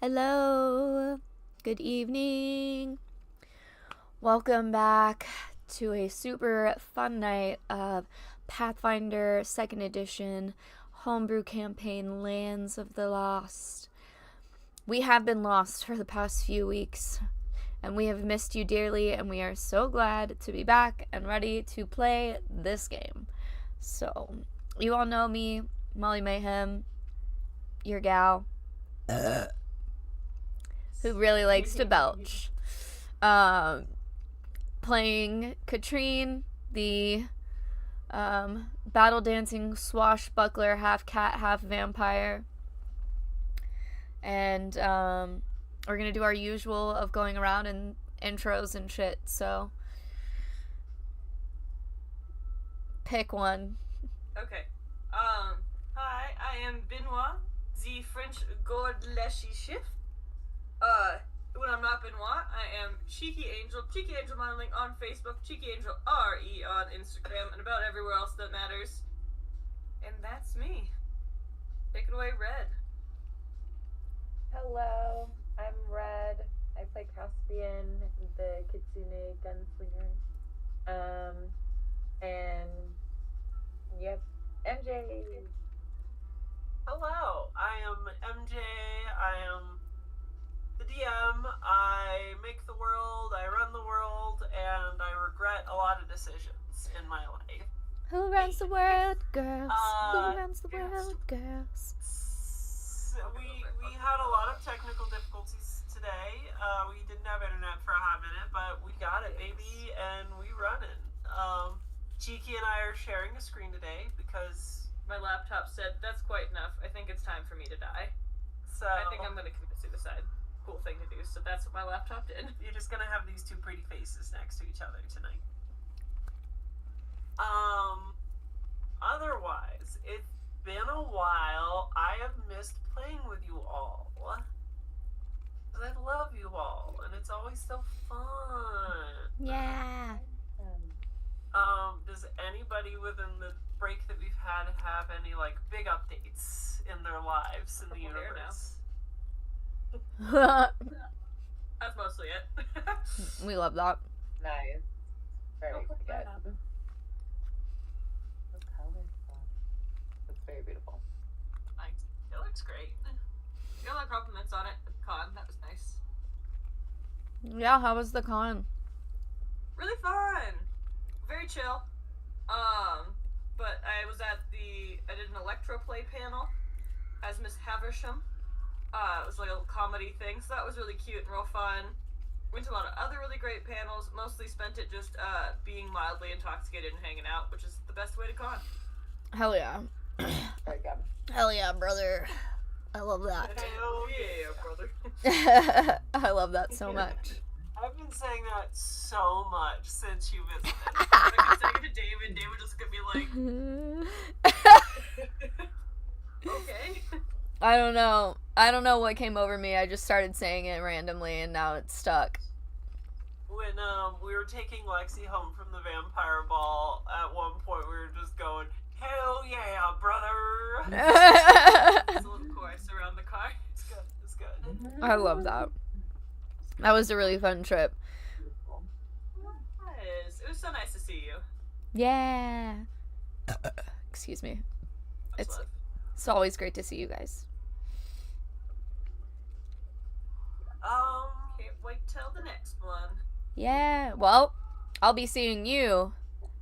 Hello, good evening. Welcome back to a super fun night of Pathfinder 2nd Edition Homebrew Campaign Lands of the Lost. We have been lost for the past few weeks, and we have missed you dearly, and we are so glad to be back and ready to play this game. So, you all know me, Molly Mayhem, your gal. Who really likes to belch. Playing Katrine, the battle dancing swashbuckler, half cat, half vampire. And we're gonna do our usual of going around and intros and shit, so pick one. Okay. Hi, I am Benoit, the French Gourd-Leshy Chef. When I'm not Benoit, I am Cheeky Angel Modeling on Facebook, Cheeky Angel RE on Instagram, and about everywhere else that matters. And that's me. Take it away, Red. Hello, I'm Red. I play Caspian, the Kitsune gunslinger. And yep, MJ. Hello, I am MJ. I am the DM. I make the world, I run the world, and I regret a lot of decisions in my life. Who runs the world, girls? Who runs the world, girls? We had a lot of technical difficulties today. We didn't have internet for a hot minute, but we got it, baby, and we running. Cheeky and I are sharing a screen today because my laptop said, that's quite enough. I think it's time for me to die. So I think I'm gonna commit suicide. Cool thing to do, so that's what my laptop did. You're just gonna have these two pretty faces next to each other tonight. Otherwise, it's been a while. I have missed playing with you all. But I love you all, and it's always so fun. Yeah. Does anybody within the break that we've had have any, like, big updates in their lives in the universe? That's mostly it. We love that. Nice. Very good. That The color's fun. It's very beautiful. It looks great. You got a lot of compliments on it at the con. That was nice. Yeah, how was the con? Really fun. Very chill. But I did an electro play panel as Miss Haversham. It was like a comedy thing, so that was really cute and real fun. Went to a lot of other really great panels, mostly spent it just being mildly intoxicated and hanging out, which is the best way to con. Hell yeah. Very good. Hell yeah, brother. I love that. Hell yeah, brother. I love that so much. I've been saying that so much since you visited. I kept saying it to David. David just gonna be like, okay. I don't know what came over me. I just started saying it randomly and now it's stuck. When we were taking Lexi home from the vampire ball, at one point we were just going, hell yeah, brother! It's a little chorus around the car. It's good, it's good. I love that. That was a really fun trip. It was so nice to see you. Yeah. Excuse me. Much love. It's always great to see you guys. Can't wait till the next one. Yeah. Well, I'll be seeing you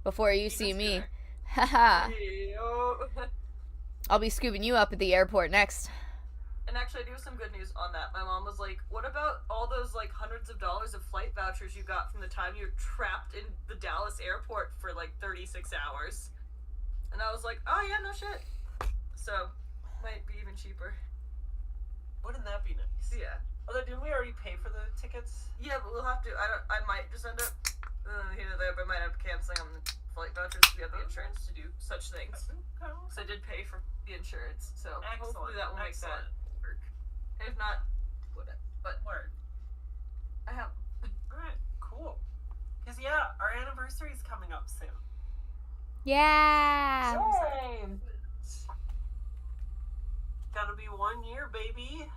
before you see me. Haha. I'll be scooping you up at the airport next. And actually, I do have some good news on that. My mom was like, what about all those, like, hundreds of dollars of flight vouchers you got from the time you were trapped in the Dallas airport for, like, 36 hours? And I was like, oh, yeah, no shit. So, might be even cheaper. Wouldn't that be nice? Yeah. Although, didn't we already pay for the tickets? Yeah, but we'll have to, I might just end up, here or there, but I might end up canceling on the flight vouchers to get the insurance to do such things. So I did pay for the insurance, so hopefully that will make that work. If not, whatever. But Word. I have. Alright, cool. Because, yeah, our anniversary is coming up soon. Yeah. Gonna be 1 year, baby.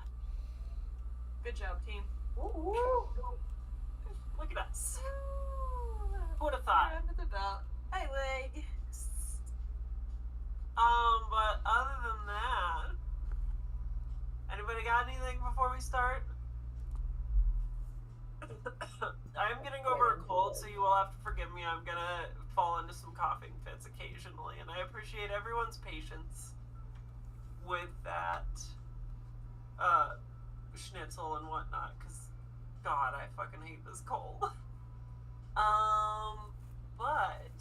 Good job, team. Woo! Look at us. Who would have thought? Under the belt. Hey, leg. But other than that, anybody got anything before we start? I'm getting over a cold, so you will have to forgive me. I'm gonna fall into some coughing fits occasionally, and I appreciate everyone's patience with that schnitzel and whatnot, because God, I fucking hate this cold. But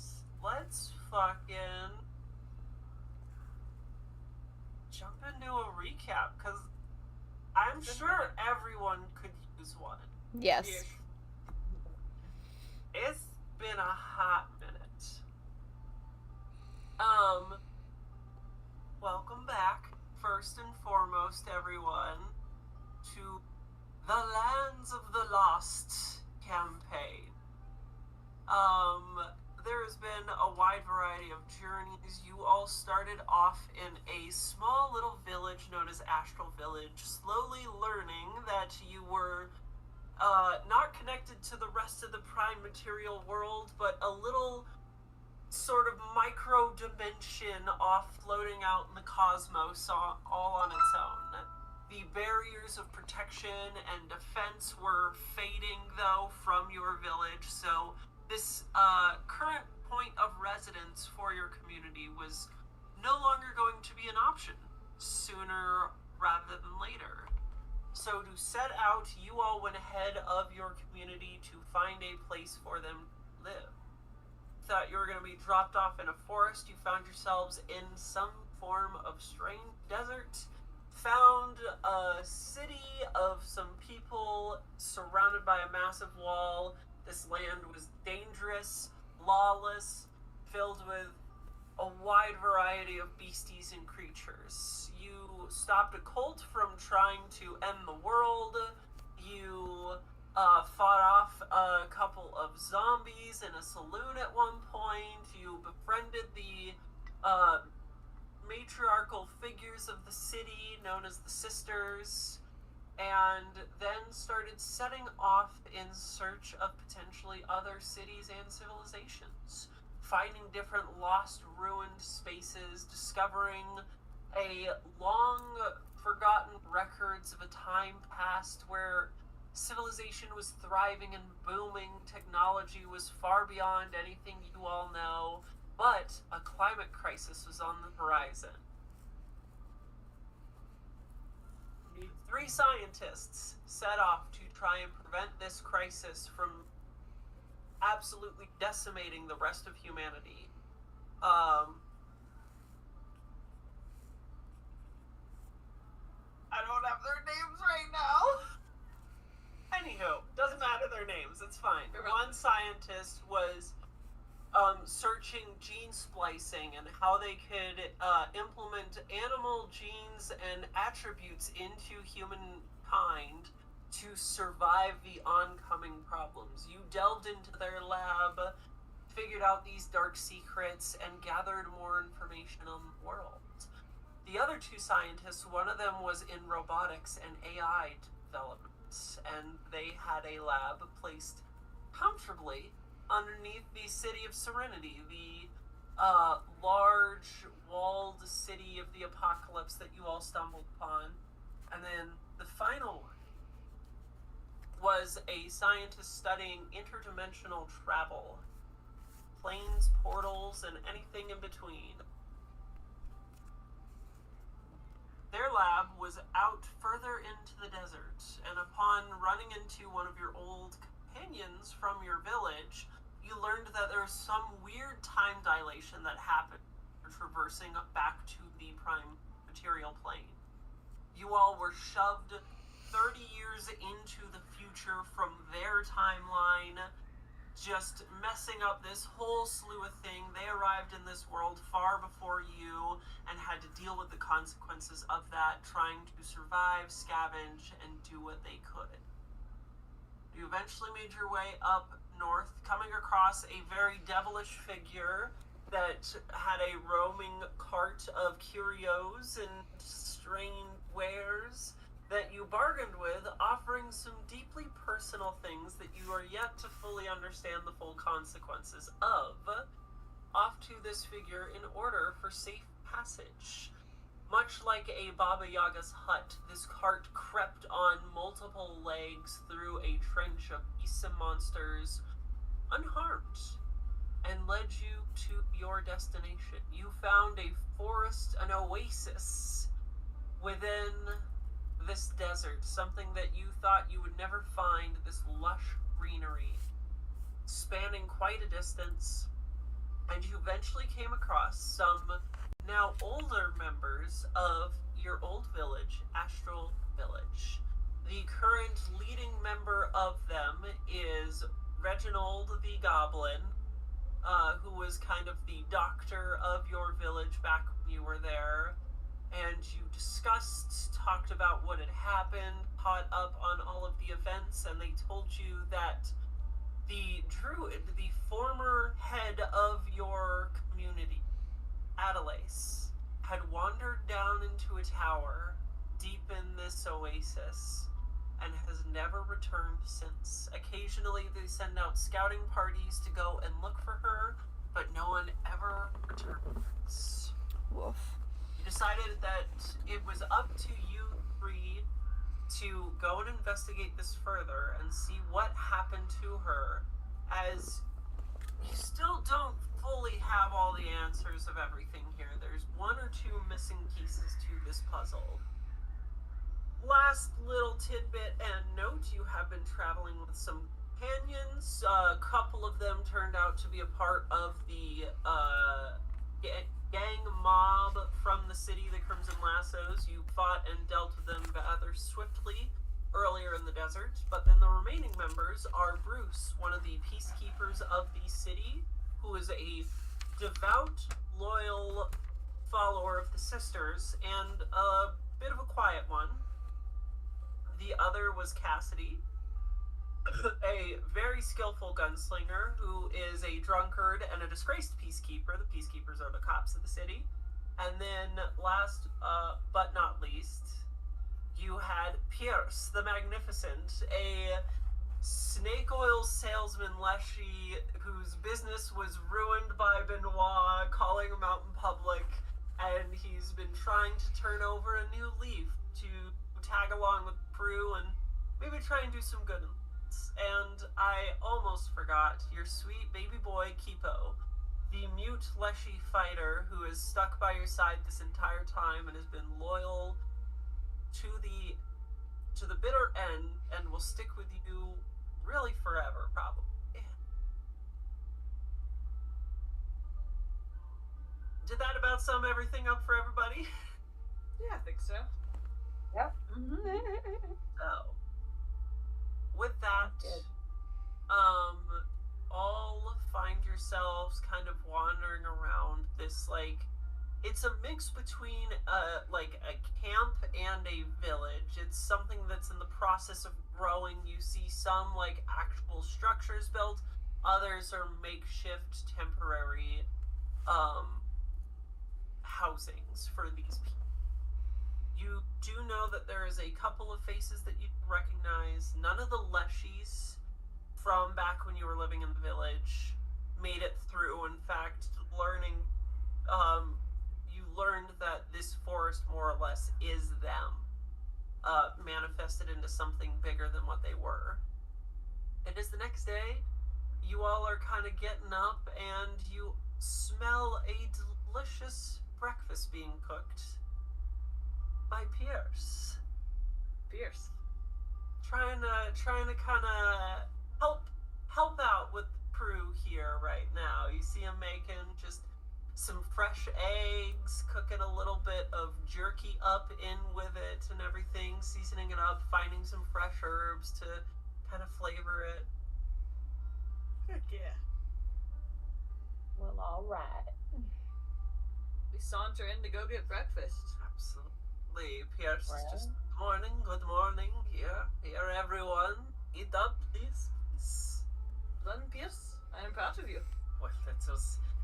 let's fucking jump into a recap, because I'm sure everyone could use one. Yes. It's been a hot minute. Welcome back, first and foremost, everyone, to the Lands of the Lost campaign. There's been a wide variety of journeys. You all started off in a small little village known as Astral Village, slowly learning that you were not connected to the rest of the prime material world, but a little sort of micro dimension off floating out in the cosmos, all on its own. The barriers of protection and defense were fading, though, from your village, so this current point of residence for your community was no longer going to be an option, sooner rather than later. So to set out, you all went ahead of your community to find a place for them to live. Thought you were going to be dropped off in a forest. You found yourselves in some form of strange desert. Found a city of some people surrounded by a massive wall. This land was dangerous, lawless, filled with a wide variety of beasties and creatures. You stopped a cult from trying to end the world. You fought off a couple of zombies in a saloon at one point. You befriended the matriarchal figures of the city, known as the Sisters, and then started setting off in search of potentially other cities and civilizations, finding different lost, ruined spaces, discovering a long forgotten records of a time past where civilization was thriving and booming, technology was far beyond anything you all know, but a climate crisis was on the horizon. The 3 scientists set off to try and prevent this crisis from absolutely decimating the rest of humanity. I don't have their names right now. Anywho, doesn't matter their names, it's fine. One scientist was searching gene splicing and how they could implement animal genes and attributes into humankind to survive the oncoming problems. You delved into their lab, figured out these dark secrets, and gathered more information on the world. The other 2 scientists, one of them was in robotics and AI development, and they had a lab placed comfortably underneath the city of Serenity, the large walled city of the apocalypse that you all stumbled upon. And then the final one was a scientist studying interdimensional travel, planes, portals, and anything in between. Their lab was out further into the desert, and upon running into one of your old companions from your village, you learned that there was some weird time dilation that happened, traversing back to the prime material plane. You all were shoved 30 years into the future from their timeline, just messing up this whole slew of thing. They arrived in this world far before you and had to deal with the consequences of that, trying to survive, scavenge, and do what they could. You eventually made your way up north, coming across a very devilish figure that had a roaming cart of curios and strange wares, that you bargained with, offering some deeply personal things that you are yet to fully understand the full consequences of, off to this figure in order for safe passage. Much like a Baba Yaga's hut, this cart crept on multiple legs through a trench of beasts and monsters, unharmed, and led you to your destination. You found a forest, an oasis within this desert, something that you thought you would never find, this lush greenery spanning quite a distance, and you eventually came across some now older members of your old village, Astral Village. The current leading member of them is Reginald the Goblin, who was kind of the doctor of your village back when you were there. And you talked about what had happened, caught up on all of the events, and they told you that the druid, the former head of your community, Adelace, had wandered down into a tower deep in this oasis and has never returned since. Occasionally they send out scouting parties to go and look for her, but no one ever returns. Woof. You decided that it was up to you three to go and investigate this further and see what happened to her, as you still don't fully have all the answers of everything here. There's one or two missing pieces to this puzzle. Last little tidbit and note, you have been traveling with some companions. A couple of them turned out to be a part of the gang mob from the city, the Crimson Lassos. You fought and dealt with them rather swiftly earlier in the desert, but then the remaining members are Bruce, one of the peacekeepers of the city, who is a devout, loyal follower of the sisters, and a bit of a quiet one. The other was Cassidy, a very skillful gunslinger who is a drunkard and a disgraced peacekeeper. The peacekeepers are the cops of the city. And then last but not least, you had Pierce the Magnificent, a snake oil salesman Leshy whose business was ruined by Benoit calling him out in public, and he's been trying to turn over a new leaf to tag along with the crew and maybe try and do some good. And I almost forgot your sweet baby boy Kipo, the mute Leshy fighter who is stuck by your side this entire time and has been loyal to the bitter end and will stick with you really forever, probably. Did that about sum everything up for everybody? Yeah, I think so. Yep. So, with that, all find yourselves kind of wandering around this, like, it's a mix between, like, a camp and a village. It's something that's in the process of growing. You see some, like, actual structures built. Others are makeshift, temporary, housings for these people. You do know that there is a couple of faces that you recognize. None of the Leshies from back when you were living in the village made it through. In fact, you learned that this forest more or less is them, manifested into something bigger than what they were. It is the next day. You all are kind of getting up, and you smell a delicious breakfast being cooked by Pierce. Pierce. Trying to kind of help out with the crew here right now. You see him making just some fresh eggs, cooking a little bit of jerky up in with it and everything, seasoning it up, finding some fresh herbs to kind of flavor it. Heck yeah. Well, all right. We saunter in to go get breakfast. Absolutely. Pierce is Well. just, good morning, here everyone. Eat up, please. Then, Pierce, I am proud of you. Well,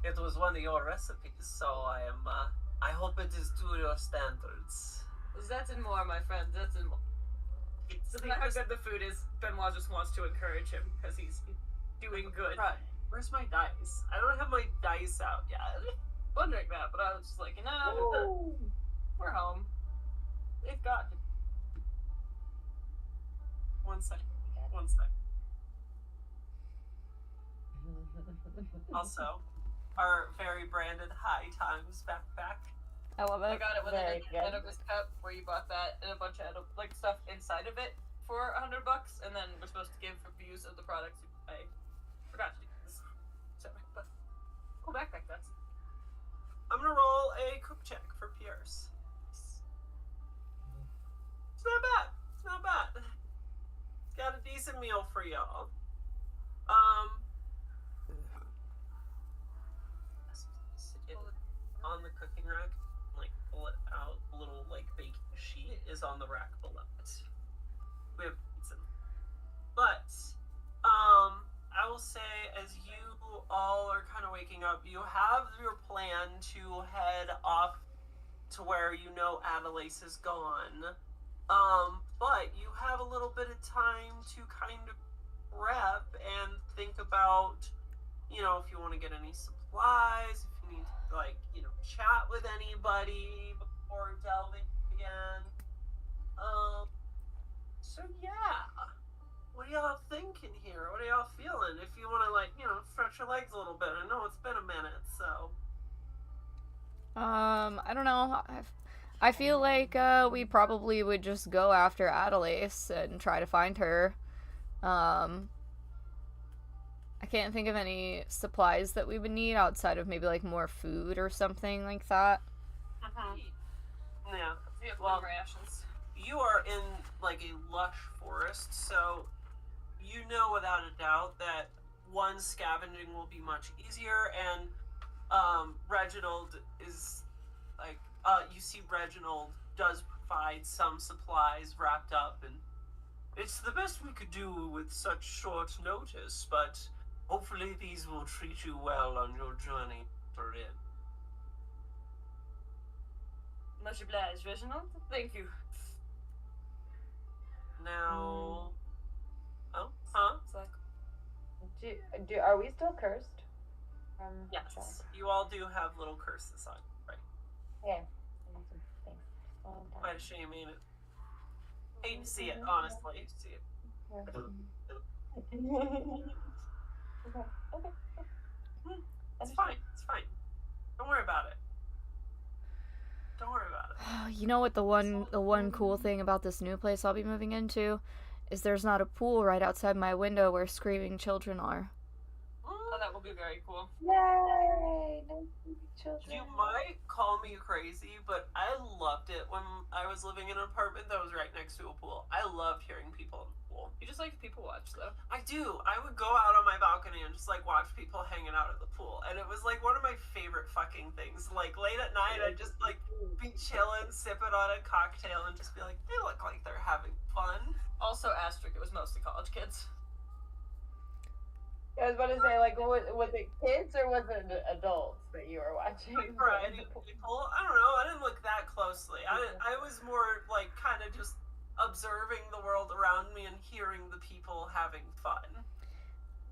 it was one of your recipes, so I hope it is to your standards. That and more, my friend, that and more. It's not how good the food is. Benoit just wants to encourage him because he's doing good. Right. Where's my dice? I don't have my dice out yet. Wondering that, but I was just like, we're home. They've got to. One sec. Also, our very branded High Times backpack. I love I it. got it with Very an good. edibles cup where you bought that and a bunch of like stuff inside of it for $100, and then we're supposed to give reviews of the products. I forgot to do this, so but cool backpack. That's. I'm gonna roll a cook check for Pierce. It's not bad. It's not bad. Got a decent meal for y'all. Sit on the cooking rack, like pull it out. A little like baking sheet is on the rack below it. We have pizza. But I will say, as you all are kind of waking up, you have your plan to head off to where you know Adelaise is gone. But you have a little bit of time to kind of prep and think about, you know, if you want to get any supplies, if you need to, like, you know, chat with anybody before delving again. So yeah. What are y'all thinking here? What are y'all feeling? If you want to, like, you know, stretch your legs a little bit. I know it's been a minute, so. I don't know. I feel like we probably would just go after Adelaise and try to find her. I can't think of any supplies that we would need outside of maybe like more food or something like that. Yeah. We have Well, rations. You are in, like, a lush forest, so you know without a doubt that one, scavenging will be much easier, and Reginald is like, you see Reginald does provide some supplies wrapped up, and it's the best we could do with such short notice, but hopefully these will treat you well on your journey for it. Much obliged, Reginald. Thank you. Now, oh, huh? It's like, Are we still cursed? Yes, Jack? you all do have little curses on you, right? Yeah. Thanks. Quite a shame, ain't it? Hate to see it, honestly. Hate to see it. Okay. It's fine. It's fine. Don't worry about it. Don't worry about it. You know what the one cool thing about this new place I'll be moving into is there's not a pool right outside my window where screaming children are. oh, that will be very cool. Yay! No children. You might call me crazy, but I loved it when I was living in an apartment that was right next to a pool. I loved hearing people in the pool. You just like people watch, though. I do. I would go out on my balcony and just, like, watch people hanging out at the pool. And it was, like, one of my favorite fucking things. Like, late at night, I'd just, like, be chilling, sipping on a cocktail, and just be like, they look like they're having fun. Also, asterisk, it was mostly college kids. I was about to say, like, was it kids or was it adults that you were watching? Like, variety of people. I don't know. I didn't look that closely. I was more, like, kind of just observing the world around me and hearing the people having fun.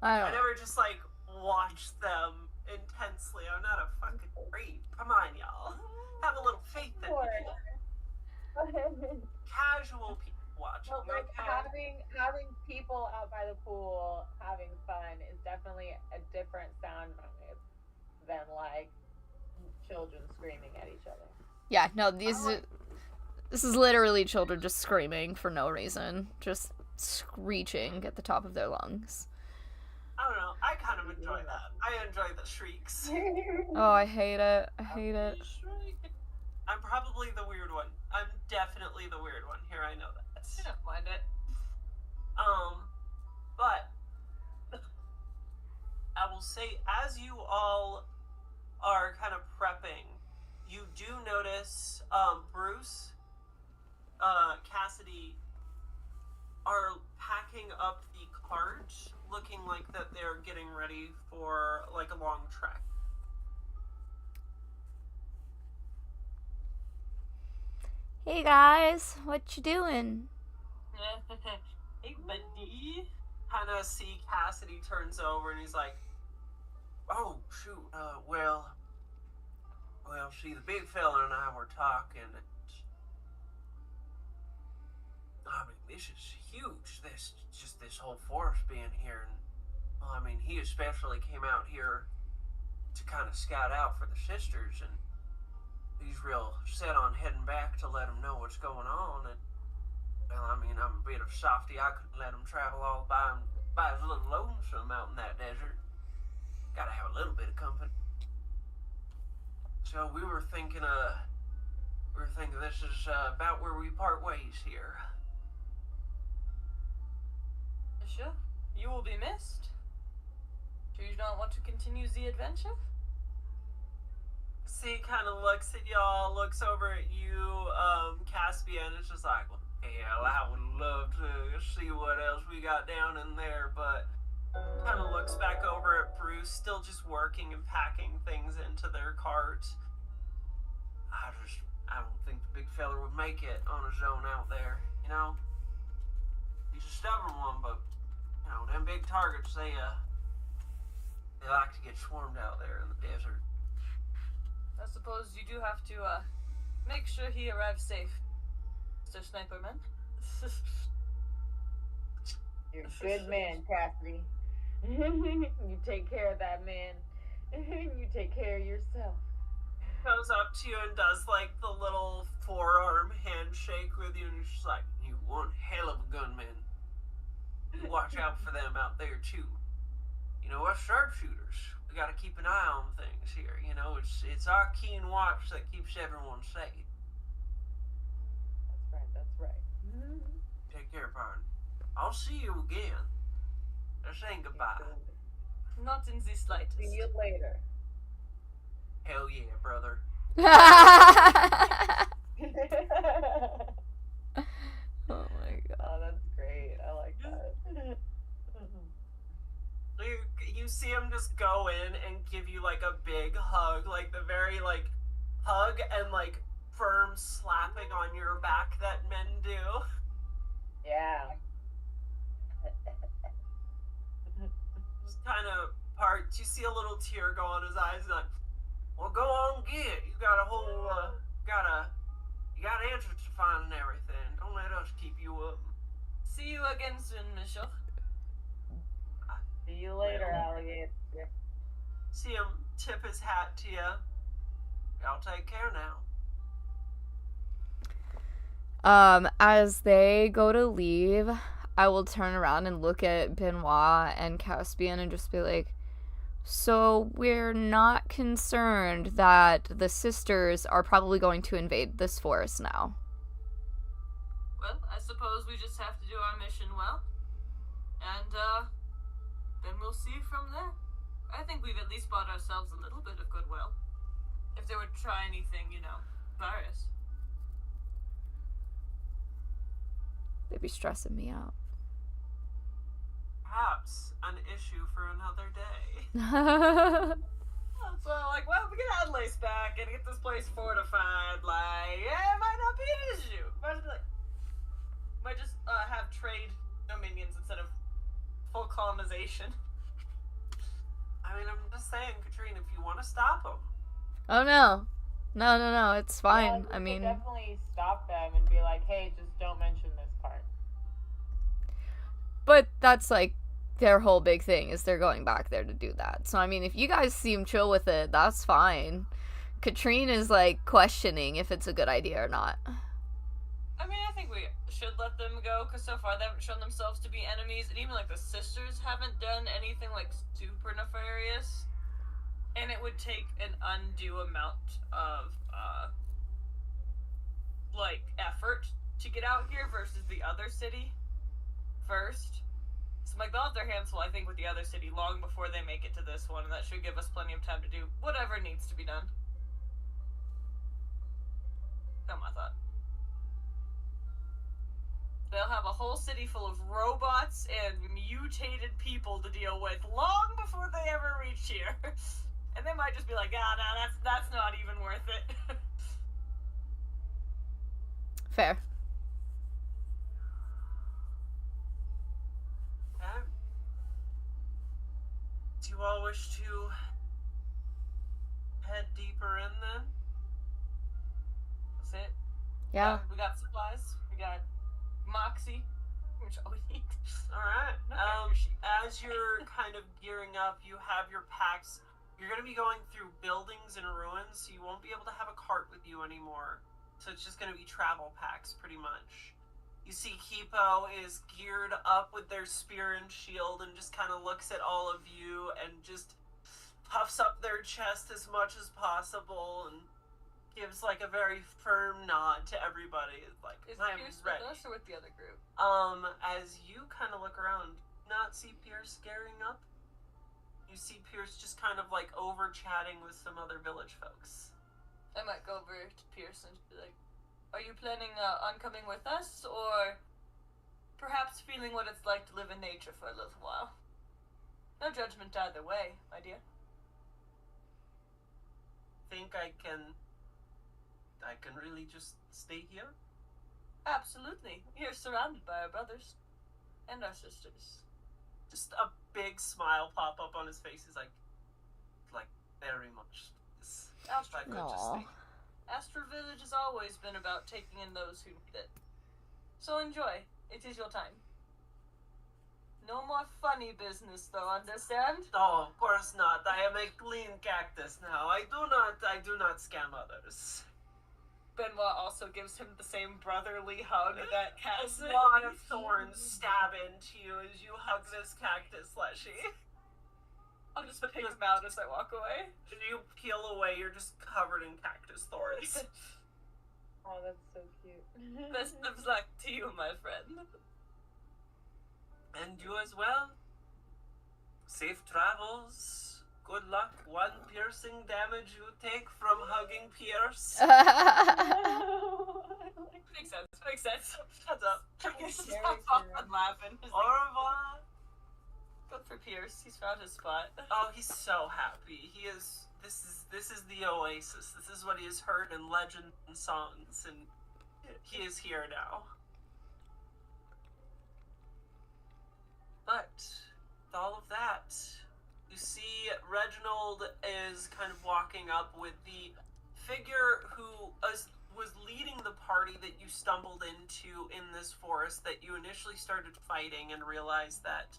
I never just, like, watched them intensely. I'm not a fucking creep. Come on, y'all. Have a little faith in me. Casual people watching. Well, like, Okay? having people out by the pool having fun is definitely a different sound wave than, like, children screaming at each other. Yeah, no, this is literally children just screaming for no reason, just screeching at the top of their lungs. I don't know. I kind of enjoy that. I enjoy the shrieks. Oh, I hate it. I hate it. I'm probably the weird one. I'm definitely the weird one. Here, I know that. I don't mind it. But I will say, as you all are kind of prepping, you do notice Bruce, Cassidy are packing up the cart, looking like that they're getting ready for, like, a long trek. Hey guys, what you doing? Hey, buddy. Kind of see Cassidy turns over and he's like, "Oh, shoot, well, see, the big fella and I were talking, and, I mean, this is huge, this whole forest being here, and, well, I mean, he especially came out here to kind of scout out for the sisters, and he's real set on heading back to let them know what's going on, and, well, I mean, I'm a bit of a softy. I couldn't let him travel all by his little lonesome out in that desert. Gotta have a little bit of company. So we were thinking this is about where we part ways here." Sure, you will be missed. Do you not want to continue the adventure? C kind of looks at y'all, looks over at you, Caspian, and it's just like, well, hell, I would love to see what else we got down in there, but kind of looks back over at Bruce, still just working and packing things into their cart. I don't think the big fella would make it on his own out there, you know? He's a stubborn one, but, you know, them big targets, they like to get swarmed out there in the desert. I suppose you do have to, make sure he arrives safe, Mr. Sniperman. You're a good man, Cassidy. You take care of that man. You take care of yourself. Goes up to you and does like the little forearm handshake with you, and he's just like, "You one hell of a gunman. You watch out for them out there too. You know, us sharpshooters, we gotta keep an eye on things here. You know, it's our keen watch that keeps everyone safe." That's right. Take care, pardon. I'll see you again. This ain't goodbye. Not in the slightest. See you later. Hell yeah, brother. Oh my god. Oh, that's great. I like that. You see him just go in and give you like a big hug, like the very like hug and like firm slapping on your back that men do. Yeah. Just kind of parts. You see a little tear go on his eyes. Like, well, go on, get. You got a whole, you got answers to find and everything. Don't let us keep you up. See you again soon, Monsieur. See you later, alligator. See him tip his hat to you. Y'all take care now. As they go to leave, I will turn around and look at Benoit and Caspian and just be like, so we're not concerned that the sisters are probably going to invade this forest now. Well, I suppose we just have to do our mission well. And, then we'll see from there. I think we've at least bought ourselves a little bit of goodwill. If they would try anything, you know, virus. They'd be stressing me out. Perhaps an issue for another day. So, like, well, we get Adelaide back and get this place fortified. Like, yeah, it might not be an issue. Might just have trade dominions instead of full colonization. I mean, I'm just saying, Katrina, if you want to stop them. Oh no. No, it's fine. Yeah, I mean, definitely stop them and be like, hey, just don't mention this part. but that's like their whole big thing is they're going back there to do that. So I mean, if you guys seem chill with it, that's fine. Katrine is like questioning if it's a good idea or not. I mean, I think we should let them go, because so far they haven't shown themselves to be enemies, and even, like, the sisters haven't done anything, like, super nefarious. And it would take an undue amount of, like, effort to get out here versus the other city first. So, like, they'll have their hands full, I think, with the other city long before they make it to this one, and that should give us plenty of time to do whatever needs to be done. That's my thought. They'll have a whole city full of robots and mutated people to deal with long before they ever reach here. And they might just be like, no, that's not even worth it. Fair. you all wish to head deeper in then? That's it. Yeah. We got supplies. We got Moxie, which all we need. Alright. Okay, As you're kind of gearing up, you have your packs. You're going to be going through buildings and ruins, so you won't be able to have a cart with you anymore. So it's just going to be travel packs, pretty much. You see Kipo is geared up with their spear and shield and just kind of looks at all of you and just puffs up their chest as much as possible and gives like a very firm nod to everybody. Like, Is I'm Pierce ready. with us or with the other group? As you kind of look around, not see Pierce gearing up. You see Pierce just kind of like over chatting with some other village folks. I might go over to Pierce and be like, are you planning on coming with us, or perhaps feeling what it's like to live in nature for a little while? No judgment either way, my dear. Think I can really just stay here? Absolutely. We're surrounded by our brothers and our sisters. Just a big smile pop up on his face. He's like very much. If I could just stay. Astro Village has always been about taking in those who need it. So enjoy. It is your time. No more funny business, though, understand? Oh, of course not. I am a clean cactus now. I do not scam others. Benoit also gives him the same brotherly hug that A Cass lot of thorns stab into you as you hug this cactus fleshy. I'll just pick him out as I walk away. As you peel away, you're just covered in cactus thorns. Oh, that's so cute. Best of luck to you, my friend. And you as well. Safe travels. Good luck. One piercing damage you take from hugging Pierce. Makes sense. Makes sense. Shut up. Stop fucking laughing. He's Au like, revoir. good for Pierce. He's found his spot. Oh, he's so happy. He is. This is the oasis. This is what he has heard in legend and songs, and he is here now. But with all of that, you see Reginald is kind of walking up with the figure who was leading the party that you stumbled into in this forest that you initially started fighting and realized that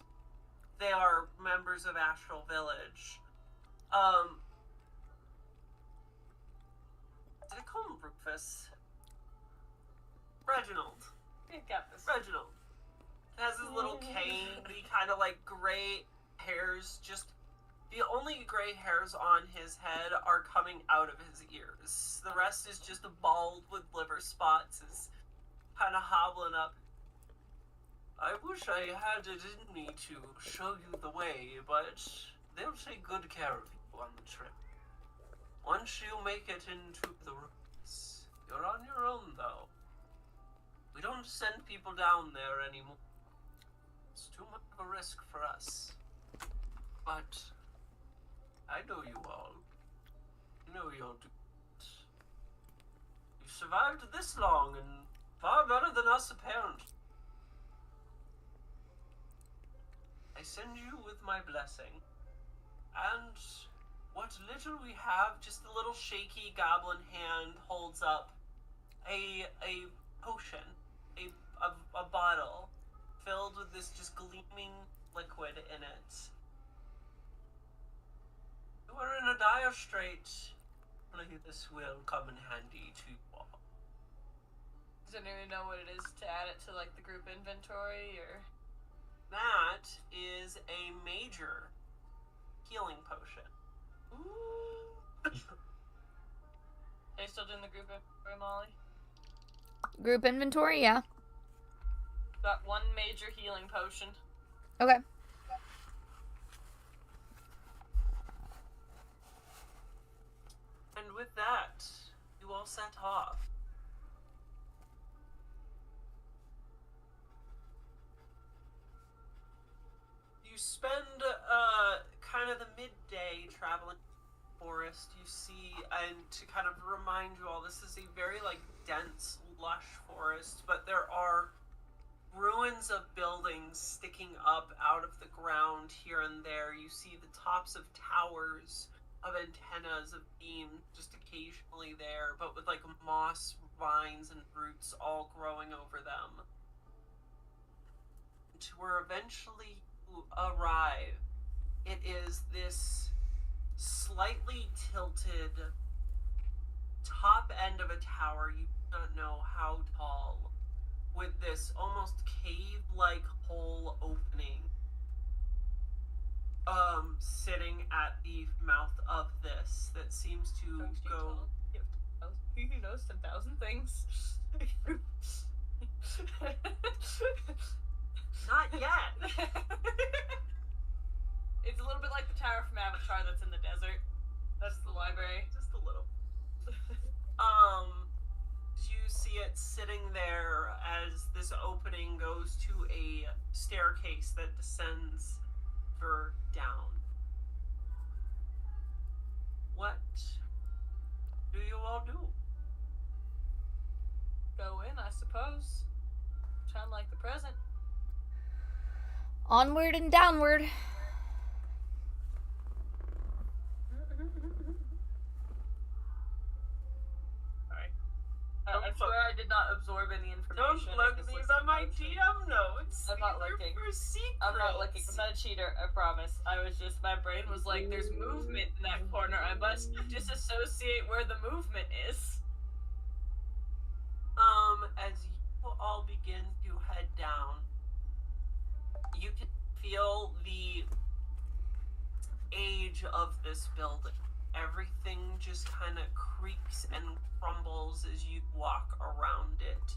they are members of Astral Village. Did I call him Rufus? Reginald. You got this. Reginald. Has his little cane, the kind of like gray hairs, just the only gray hairs on his head are coming out of his ears. The rest is just bald with liver spots, is kind of hobbling up. I wish I had it in me to show you the way, but they'll take good care of you on the trip. Once you make it into the ruins, you're on your own, though. We don't send people down there anymore. It's too much of a risk for us. But I know you all. I know you'll do it. You survived this long and far better than us, apparently. I send you with my blessing. And what little we have, just a little shaky goblin hand holds up a potion, a bottle filled with this just gleaming liquid in it. You are in a dire strait. Only this will come in handy to you all. Does anyone know what it is to add it to like the group inventory or? That is a major healing potion. Ooh. Are you still doing the group inventory, Molly? Group inventory, yeah. Got one major healing potion. Okay. And with that, you all set off. You spend kind of the midday traveling forest. You see, and to kind of remind you all, this is a very like dense, lush forest, but there are ruins of buildings sticking up out of the ground here and there. You see the tops of towers of antennas of beam just occasionally there, but with like moss vines and roots all growing over them. To where eventually you arrive, it is this slightly tilted top end of a tower. You do not know how tall, with this almost cave-like hole opening, sitting at the mouth of this that seems to go. He knows 10,000 things. Not yet. It's a little bit like the tower from Avatar that's in the desert. That's the library. Just a little. You see it sitting there as this opening goes to a staircase that descends down. What do you all do? Go in, I suppose. Sound like the present. Onward and downward. I swear I did not absorb any information. Don't look, these are my GM notes. I'm not looking. I'm not looking. I'm not a cheater, I promise. I was just, my brain was like, there's movement in that corner. I must disassociate where the movement is. As you all begin to head down, you can feel the age of this building. Everything just kind of creaks and crumbles as you walk around it.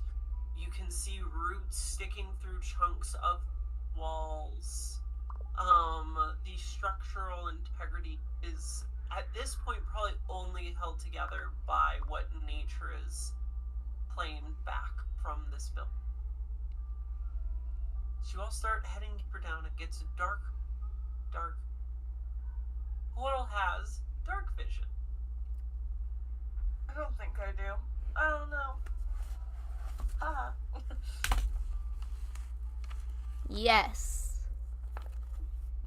You can see roots sticking through chunks of walls. The structural integrity is, at this point, probably only held together by what nature is claimed back from this building. As you all start heading deeper down, it gets dark. Who all has dark vision? I don't think I do. I don't know. Haha. Yes.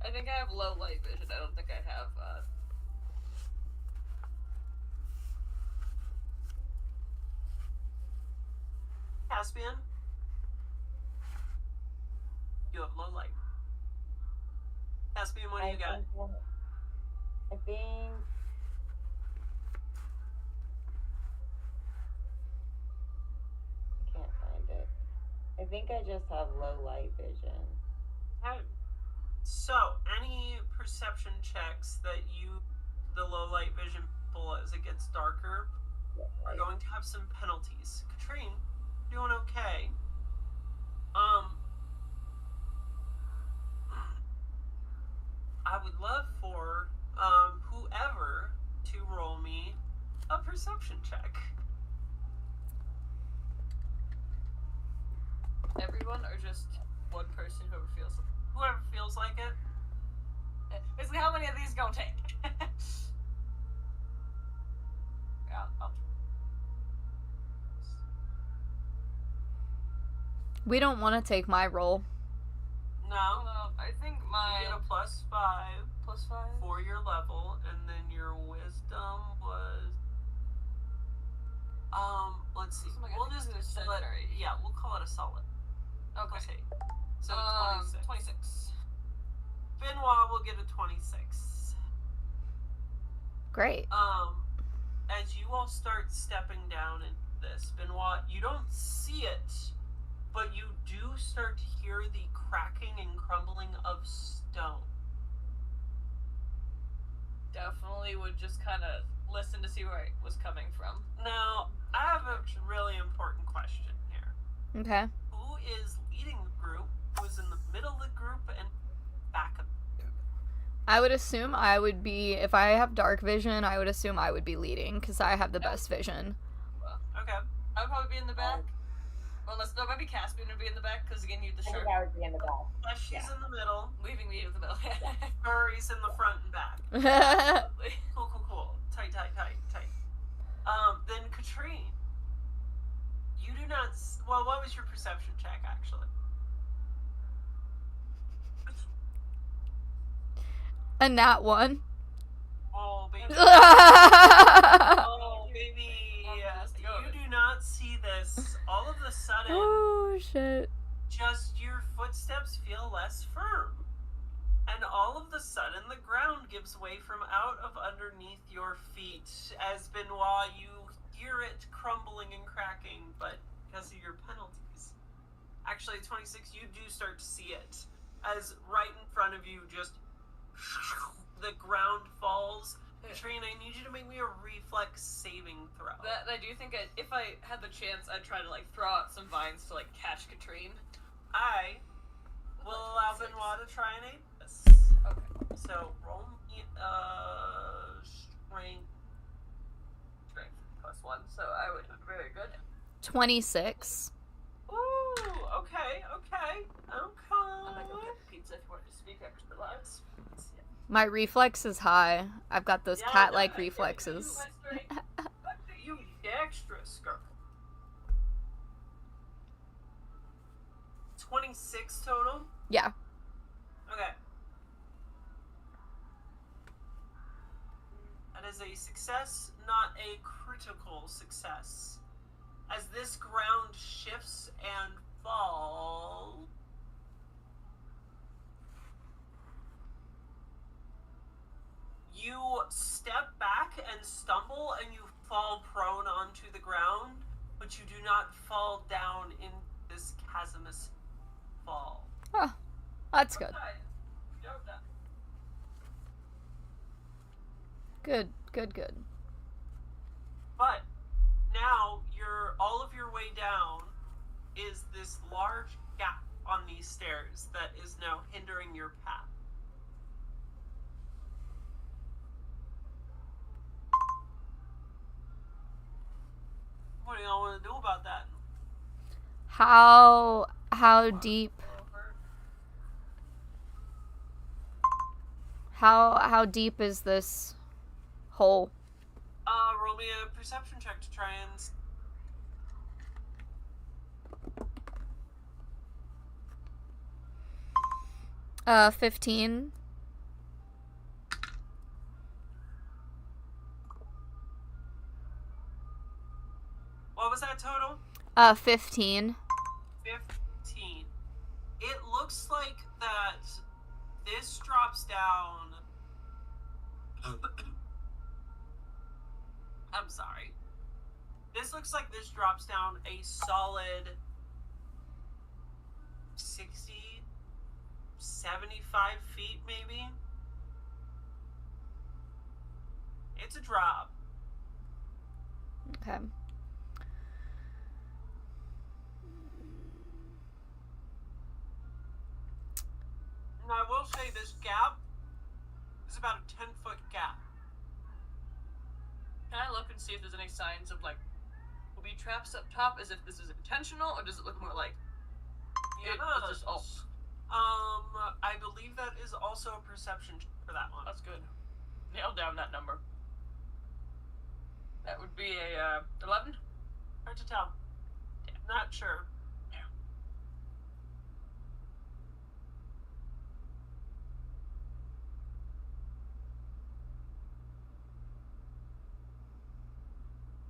I think I have low light vision. I don't think I have, Caspian? You have low light. Caspian, what do you got? I think I can't find it. I think I just have low light vision. Okay. So, any perception checks that the low light vision people, as it gets darker, are going to have some penalties. Katrine, doing okay. I would love for whoever to roll me a perception check. everyone or just one person, whoever feels it? Whoever feels like it. Basically, how many of these gonna take? Yeah, I'll... We don't want to take my roll. No. I think You my get a +5 +5 for your level, and then your wisdom was... let's see. Oh my God, We'll I think just it was let, 7 or 8. yeah, we'll call it a solid. Okay. Okay. So 26. 26. Benoit will get a 26. Great. As you all start stepping down into this, Benoit, you don't see it, but you do start to hear the cracking and crumbling of stone. Definitely would just kind of listen to see where it was coming from. Now, I have a really important question here. Okay. Who is leading the group? Who's in the middle of the group and back of the group? I would assume I would be, if I have dark vision, I would assume I would be leading, because I have the best vision. Okay. I'd probably be in the back. Unless, no, maybe Caspian would be in the back, because again, you the I sharp. think I would be in the back. She's in the middle. Leaving me in the middle. Furry's in the front and back. Cool. Tight. Then Katrine, you do not. Well, what was your perception check actually? A nat 1. Oh, baby. Oh, Oh, baby. You do not see this. All of a sudden, shit. just your footsteps feel less firm. And all of a sudden, the ground gives way from out of underneath your feet, as Benoit, you hear it crumbling and cracking, but because of your penalties. Actually, 26, you do start to see it, as right in front of you, just the ground falls. Katrina, I need you to make me a reflex saving throw. That I do think if I had the chance, I'd try to like throw out some vines to like catch Katrine. I will allow Benoit to try and aid this. Okay. So roll me strength. Strength +1, so I would do very good. 26. Ooh, okay. I'm gonna go get the pizza if you want to speak extra loud. My reflex is high. I've got those cat-like reflexes. You dexterous girl. 26 total? Yeah. Okay. That is a success, not a critical success. As this ground shifts and falls, you step back and stumble and you fall prone onto the ground, but you do not fall down in this chasmous fall. Oh, that's good. Good. But now all of your way down is this large gap on these stairs that is now hindering your path. What do y'all want to do about that? How deep? How deep is this hole? Roll me a perception check to try and... 15. What was that total? 15. 15. It looks like that this drops down... I'm sorry. This looks like this drops down a solid 60, 75 feet, maybe. It's a drop. Okay. And I will say this gap is about a 10-foot gap. Can I look and see if there's any signs of like booby traps up top, as if this is intentional, or does it look more like it's just I believe that is also a perception check for that one. That's good. Nail down that number. That would be a 11. Hard to tell. Yeah. Not sure. Yeah.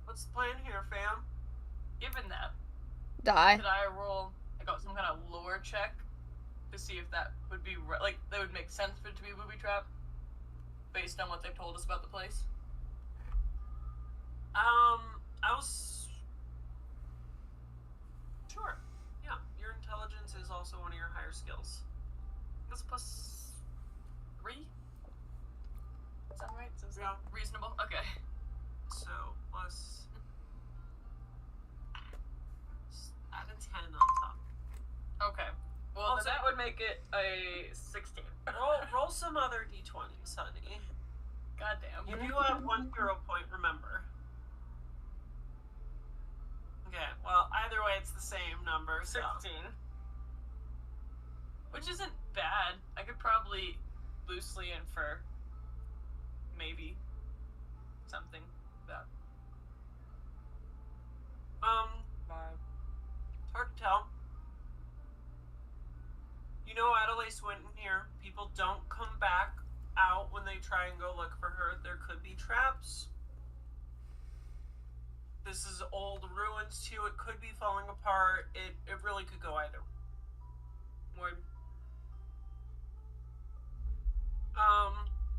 What's the plan here, fam? Given that, Die. could I roll some kind of lore check to see if that would be like that would make sense for it to be a booby trap, based on what they've told us about the place? Sure. Yeah, your intelligence is also one of your higher skills. That's +3. Does that sound right? Is that reasonable? Okay. So plus add a 10 on top. Okay. Well, then that would make it a 16. Roll some other d20s, honey. Goddamn. You do have 1 hero point, remember. Okay, well, either way, it's the same number. 16. So. Which isn't bad. I could probably loosely infer maybe something about 5. It's hard to tell. You know, Adelaide went in here. People don't come back out when they try and go look for her, there could be traps. This is old ruins too. It could be falling apart. It really could go either way.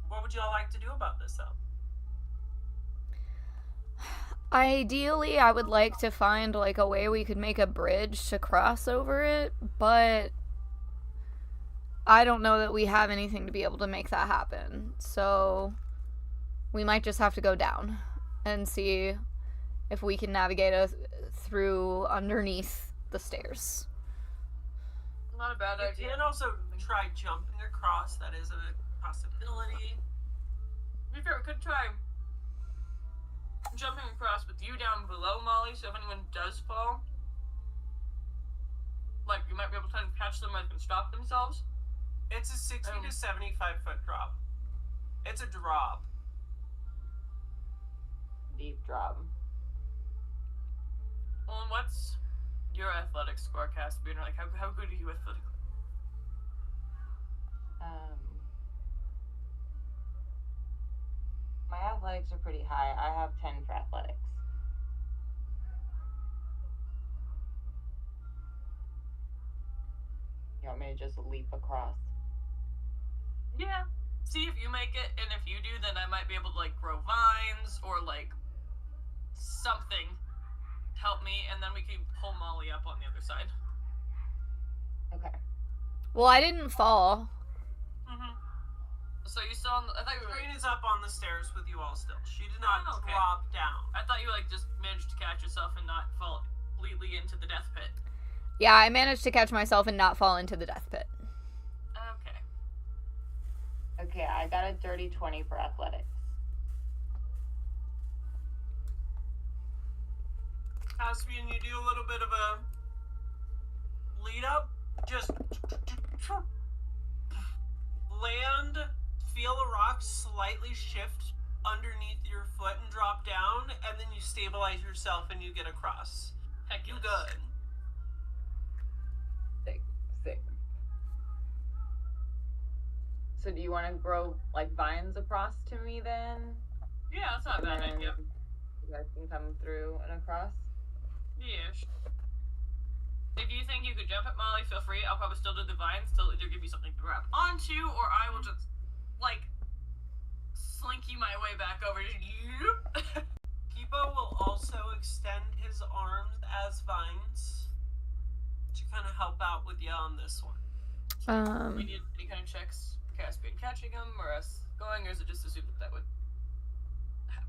What would y'all like to do about this though? Ideally, I would like to find, like, a way we could make a bridge to cross over it, but I don't know that we have anything to be able to make that happen. So we might just have to go down and see if we can navigate through underneath the stairs. Not a bad idea. You can also try jumping across. That is a possibility. To be fair, we could try jumping across with you down below, Molly, so if anyone does fall, like, you might be able to kind of catch them and stop themselves. It's a 60 to 75 foot drop. It's a drop. Deep drop. Well, and what's your athletics score, Caspian? Like, how good are you athletically? My athletics are pretty high. I have 10 for athletics. You want me to just leap across? Yeah. See if you make it, and if you do, then I might be able to, like, grow vines or, like, something to help me, and then we can pull Molly up on the other side. Okay. Well, I didn't fall. Mm-hmm. So you saw, I thought you were, Green is up on the stairs with you all still. She did not drop down. I thought you, like, just managed to catch yourself and not fall completely into the death pit. Yeah, I managed to catch myself and not fall into the death pit. Okay. Okay, I got a dirty 20 for athletics. Caspian, you do a little bit of a lead up. Just land, feel a rock slightly shift underneath your foot and drop down, and then you stabilize yourself and you get across. Heck, You good. Sick. So do you want to grow, like, vines across to me then? Yeah, that's not a bad And idea. you guys can come through and across? Yeah. If you think you could jump at Molly, feel free. I'll probably still do the vines, still either give you something to grab onto, or I will just, like, slinky my way back over. Kipo will also extend his arms as vines to kind of help out with you on this one. We need any kind of checks, Caspian catching him, or us going, or is it just assumed that would happen?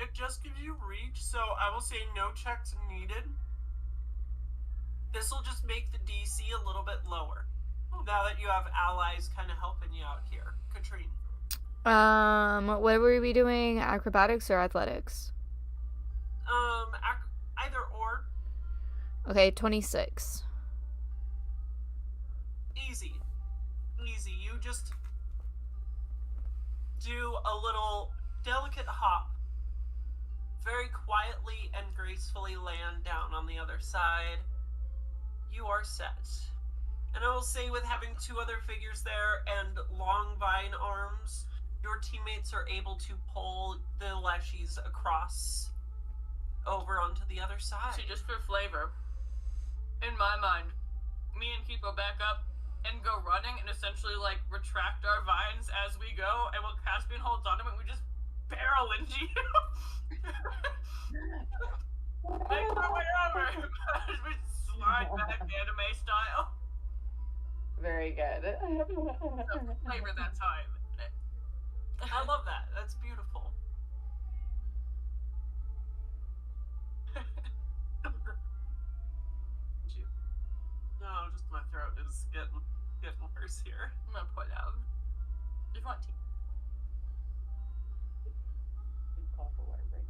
It just gives you reach, so I will say no checks needed. This will just make the DC a little bit lower. Now that you have allies kind of helping you out here. Katrine. What were we doing? Acrobatics or athletics? Either or. Okay, 26. Easy. You just do a little delicate hop. Very quietly and gracefully land down on the other side. You are set. And I will say, with having two other figures there and long vine arms, your teammates are able to pull the leshies across over onto the other side. See, just for flavor, in my mind, me and Kipo back up and go running and essentially, like, retract our vines as we go, and while Caspian holds onto it, we just barrel into you. Make our way over as we slide back anime style. Very good. So flavor that time. I love that. That's beautiful. No, just my throat is getting worse here. I'm gonna put out. If you want tea. Call for water break.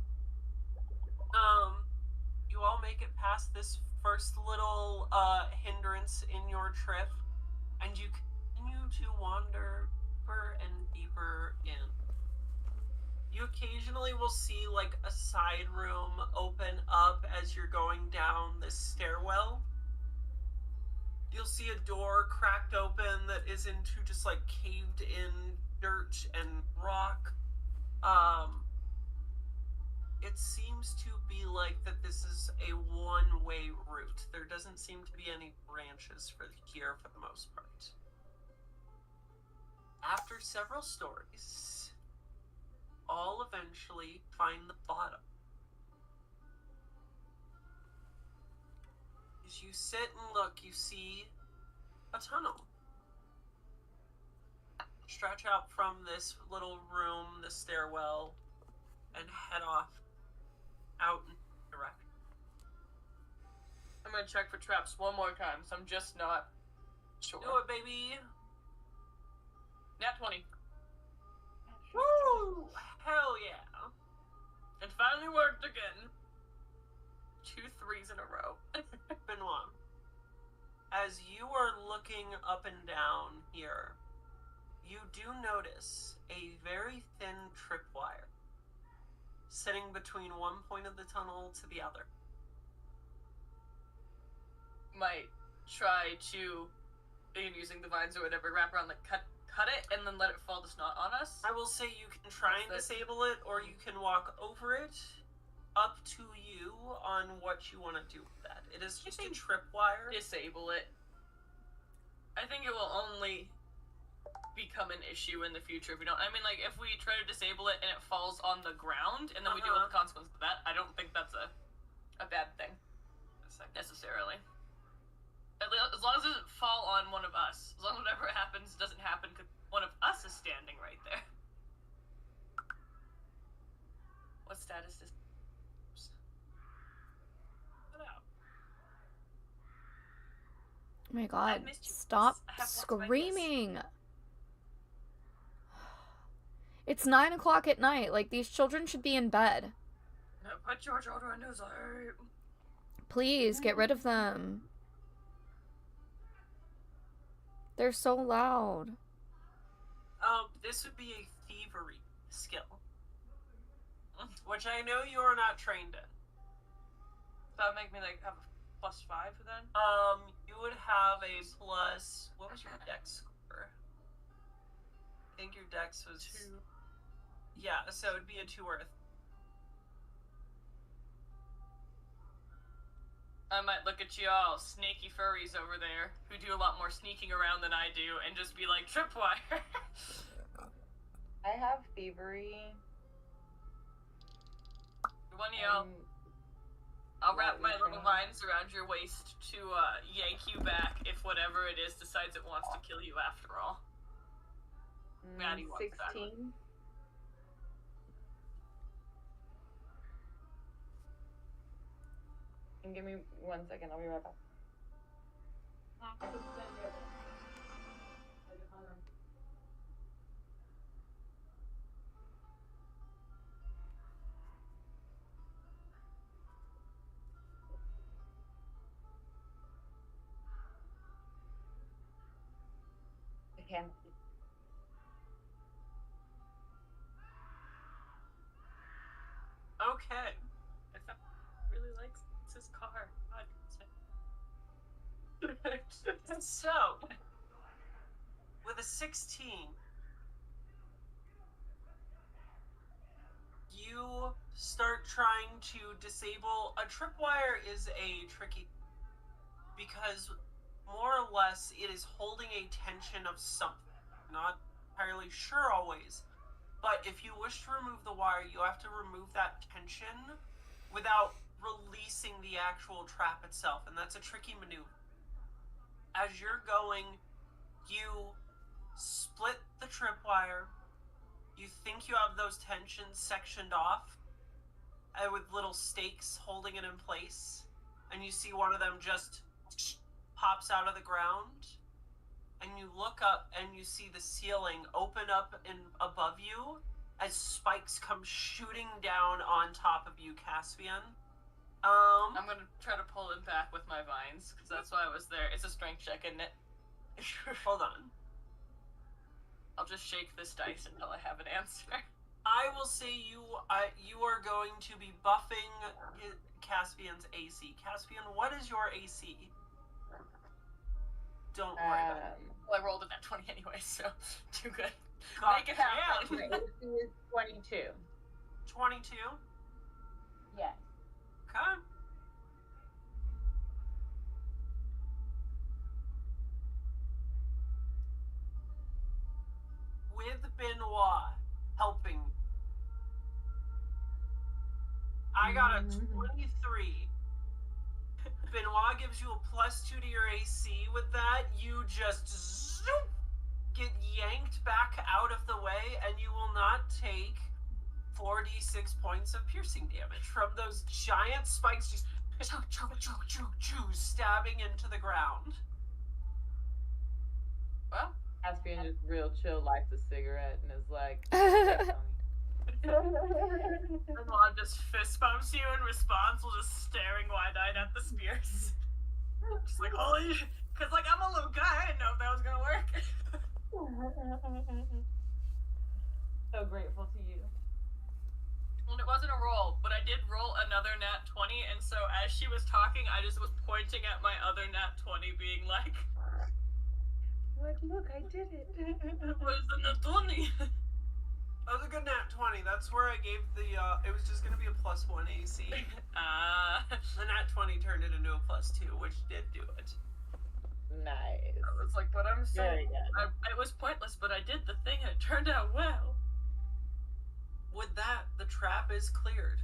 You all make it past this first little hindrance in your trip, and you continue to wander deeper and deeper in. You occasionally will see, like, a side room open up as you're going down this stairwell. You'll see a door cracked open that is into just, like, caved in dirt and rock. It seems to be like that this is a one-way route. There doesn't seem to be any branches here for the most part. After several stories, all eventually find the bottom. As you sit and look, you see a tunnel stretch out from this little room, the stairwell, and head off out in the direction. I'm gonna check for traps one more time, so I'm just not sure. Do it, baby! Nat 20. Woo! Hell yeah! It finally worked again. 2 3s in a row. Benoit, as you are looking up and down here, you do notice a very thin tripwire sitting between one point of the tunnel to the other. Might try to, using the vines or whatever, wrap around, like, cut it and then let it fall just not on us. I will say you can try and disable it, or you can walk over it. Up to you on what you want to do with that. It is just a tripwire. Disable it. I think it will only become an issue in the future if we don't. I mean, like, if we try to disable it and it falls on the ground and then we deal with the consequences of that, I don't think that's a bad thing necessarily. As long as it doesn't fall on one of us. As long as whatever happens doesn't happen because one of us is standing right there. What status is Oh my god, stop screaming. It's 9 o'clock at night. Like, these children should be in bed. No, put your children to sleep. Please, get rid of them. They're so loud. This would be a thievery skill. Which I know you are not trained in. That would make me, like, have a +5 then? You would have a plus... What was your dex score? I think your dex was... 2. Yeah, so it'd be a 2 or a 3. I might look at y'all snaky furries over there who do a lot more sneaking around than I do and just be like, tripwire! I have thievery. One of y'all... I'll wrap my little vines around your waist to yank you back if whatever it is decides it wants to kill you after all. Maddie wants 16. that. And give me 1 second, I'll be right back. Can. Okay. I really likes his car. So, with a 16, you start trying to disable... A tripwire is a tricky... Because more or less, it is holding a tension of something. Not entirely sure always. But if you wish to remove the wire, you have to remove that tension without releasing the actual trap itself. And that's a tricky maneuver. As you're going, you split the tripwire. You think you have those tensions sectioned off with little stakes holding it in place. And you see one of them just pops out of the ground, and you look up and you see the ceiling open up above you as spikes come shooting down on top of you, Caspian. I'm gonna try to pull him back with my vines, because that's why I was there. It's a strength check, isn't it? Hold on. I'll just shake this dice until I have an answer. I will say you are going to be buffing Caspian's AC. Caspian, what is your AC? Don't worry about it. Well, I rolled a nat 20 anyway, so too good. God Make it happen. My AC is 22. 22? Yes. Okay. With Benoit helping, I got a 23. Benoit gives you a +2 to your AC. With that, you just zoop, get yanked back out of the way, and you will not take 4d6 points of piercing damage from those giant spikes just stabbing into the ground. Well, Caspian just real chill, lights a cigarette, and is like, Benoit just fist bumps you in response while just staring wide-eyed at the spears. Just like, holy... Because, like, I'm a little guy, I didn't know if that was gonna work. So grateful to you. Well, it wasn't a roll, but I did roll another nat 20, and so as she was talking, I just was pointing at my other nat 20, being like, Look, I did it. where's the nat 20? That was a good nat 20. That's where I gave the, it was just going to be a +1 AC. The nat 20 turned it into a +2, which did do it. Nice. I was like, but I'm so... Very good. It was pointless, but I did the thing, and it turned out well. With that, the trap is cleared,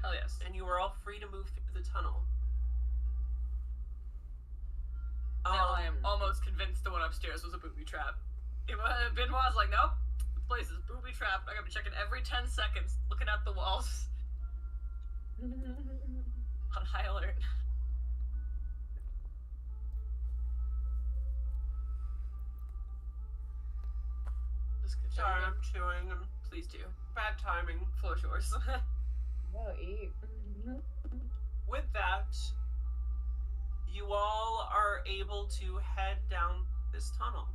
Hell yes. and you are all free to move through the tunnel. Now I am almost convinced the one upstairs was a booby trap. Benoit's like, nope, the place is booby trapped. I gotta be checking every 10 seconds, looking at the walls. On high alert. Just gonna check Sorry, again. I'm chewing, and Please do. bad timing. Floor's yours. No, eat. With that, you all are able to head down this tunnel.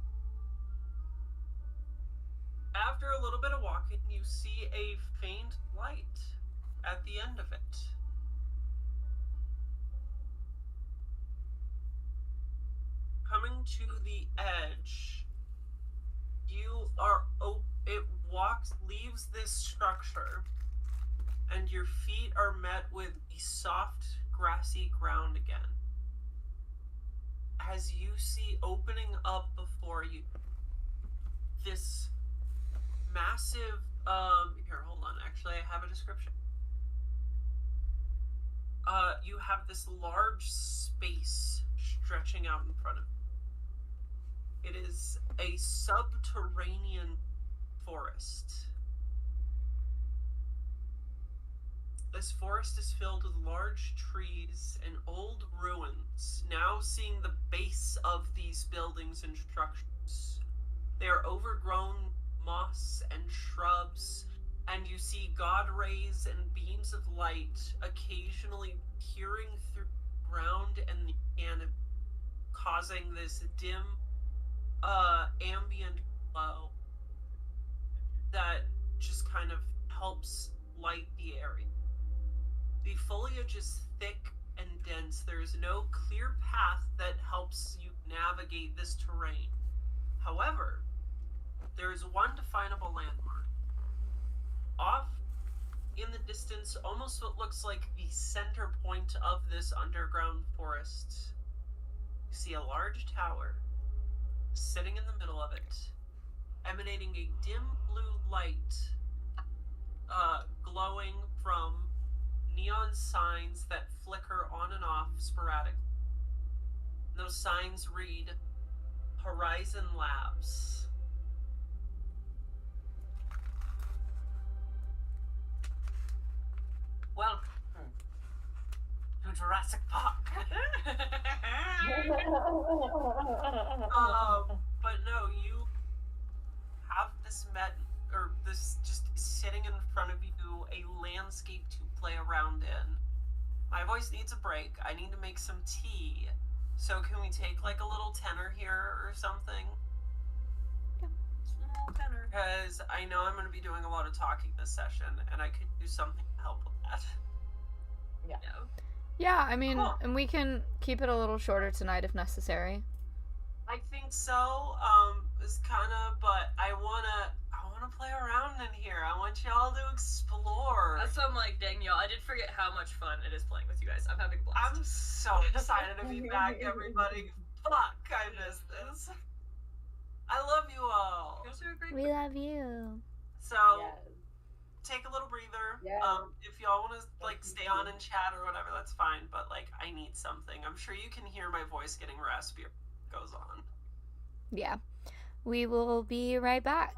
After a little bit of walking, you see a faint light at the end of it. Coming to the edge, you are leaves this structure, and your feet are met with the soft, grassy ground again. As you see opening up before you this massive, here, hold on, actually, I have a description. You have this large space stretching out in front of you. It is a subterranean forest. This forest is filled with large trees and old ruins, now seeing the base of these buildings and structures. They are overgrown moss and shrubs, and you see god rays and beams of light occasionally peering through the ground and the canopy, causing this dim, ambient glow that just kind of helps light the area. The foliage is thick and dense. There is no clear path that helps you navigate this terrain. However, there is one definable landmark. Off in the distance, almost what looks like the center point of this underground forest, you see a large tower sitting in the middle of it, emanating a dim blue light, glowing from neon signs that flicker on and off sporadically. Those signs read Horizon Labs. Welcome to Jurassic Park. But no, you have this just sitting in front of you, a landscape to play around in. My voice needs a break. I need to make some tea. So can we take like a little tenor here or something? tenor. Because I know I'm going to be doing a lot of talking this session, and I could do something to help with that. Yeah. Yeah, I mean, Cool. and we can keep it a little shorter tonight if necessary. I think so. It's kind of, but I wanna play around in here. I want y'all to explore. That's what I'm like, dang y'all, I did forget how much fun it is playing with you guys. I'm having a blast. I'm so excited to be back, everybody. Fuck, I missed this. I love you all. You guys are a great We love you. So Yes. take a little breather. Yes. If y'all want to like stay on and chat or whatever, that's fine. But like, I need something. I'm sure you can hear my voice getting raspy. Goes on. Yeah. We will be right back.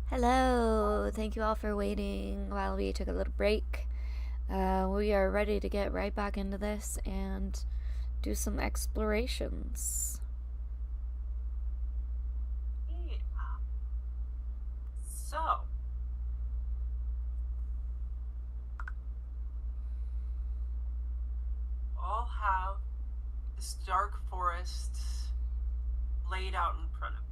Hello. Thank you all for waiting while we took a little break. We are ready to get right back into this and do some explorations. Yeah. So, all have this dark forest laid out in front of you.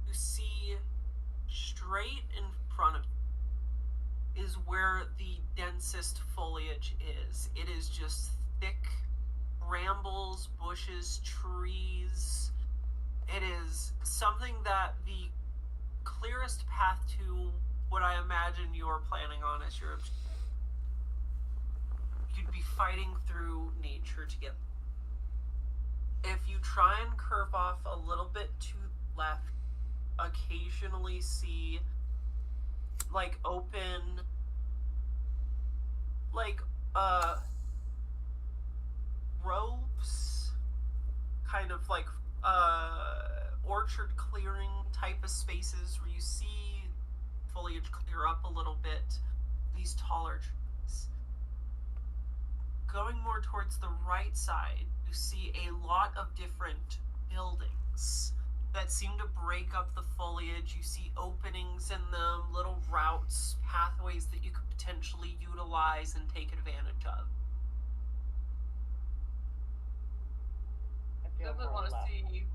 You see straight in front of you is where the densest foliage is. It is just thick brambles, bushes, trees. It is something that the clearest path to what I imagine you're planning on as your objective. You'd be fighting through nature to get. If you try and curve off a little bit to the left, occasionally see like open rows, kind of like orchard clearing type of spaces where you see foliage clear up a little bit, these taller trees. Going more towards the right side, you see a lot of different buildings that seem to break up the foliage. You see openings in them, little routes, pathways that you could potentially utilize and take advantage of. I feel Definitely more want to left. see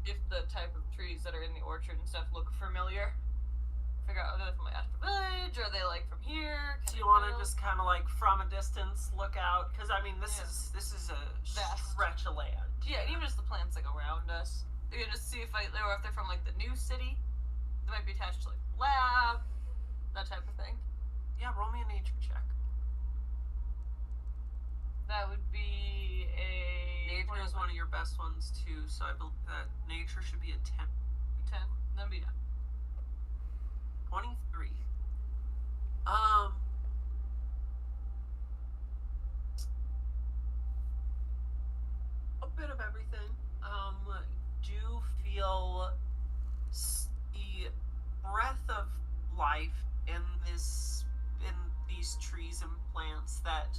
if the type of trees that are in the orchard and stuff look familiar. Figure out, are they from like Ashton Village? Are they like from here? Do you want to just kind of like from a distance look out? Because I mean, this Yeah. is a Vast. stretch of land. Yeah, and even just the plants like around us. You can just see if they're from like the new city. They might be attached to like lab, that type of thing. Yeah, roll me a nature check. That would be a Nature is one of your best ones too, so I believe that nature should be a 10. 10. That'd be done. 23. A bit of everything. Do feel the breath of life in these trees and plants that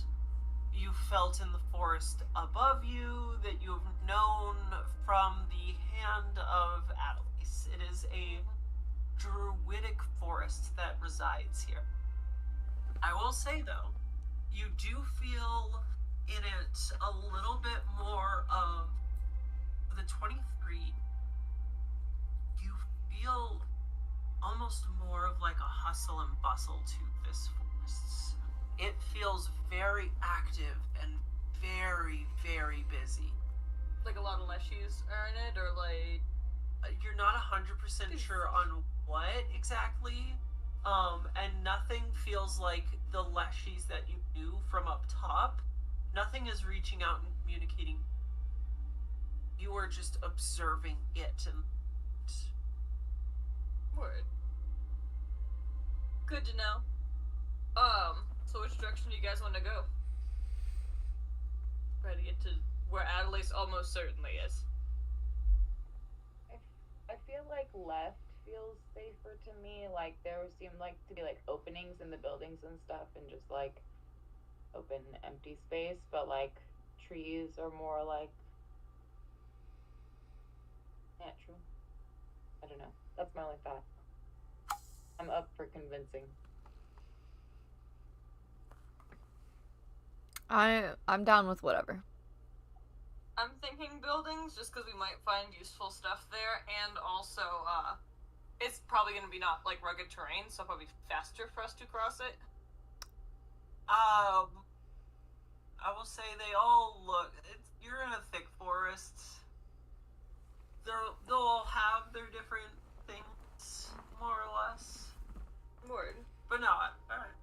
you felt in the forest above you, that you have known from the hand of Adelaise. It is a druidic forest that resides here. I will say though, you do feel in it a little bit more of the 23. You feel almost more of like a hustle and bustle to this forest. It feels very active and very, very busy. Like a lot of leshies are in it, or like You're not 100% sure on what exactly, and nothing feels like the leshies that you knew from up top. Nothing is reaching out and communicating. You are just observing it and word. Good to know. So which direction do you guys want to go? Try to get to where Adelaide almost certainly is. I feel like left feels safer to me. Like there seem like to be like openings in the buildings and stuff, and just like open empty space. But like trees are more like natural. I don't know. That's my only thought. I'm up for convincing. I'm down with whatever. I'm thinking buildings just because we might find useful stuff there, and also it's probably going to be not like rugged terrain, so probably faster for us to cross it. I will say they all look. You're in a thick forest. They'll all have their different things, more or less. Word. But no, alright.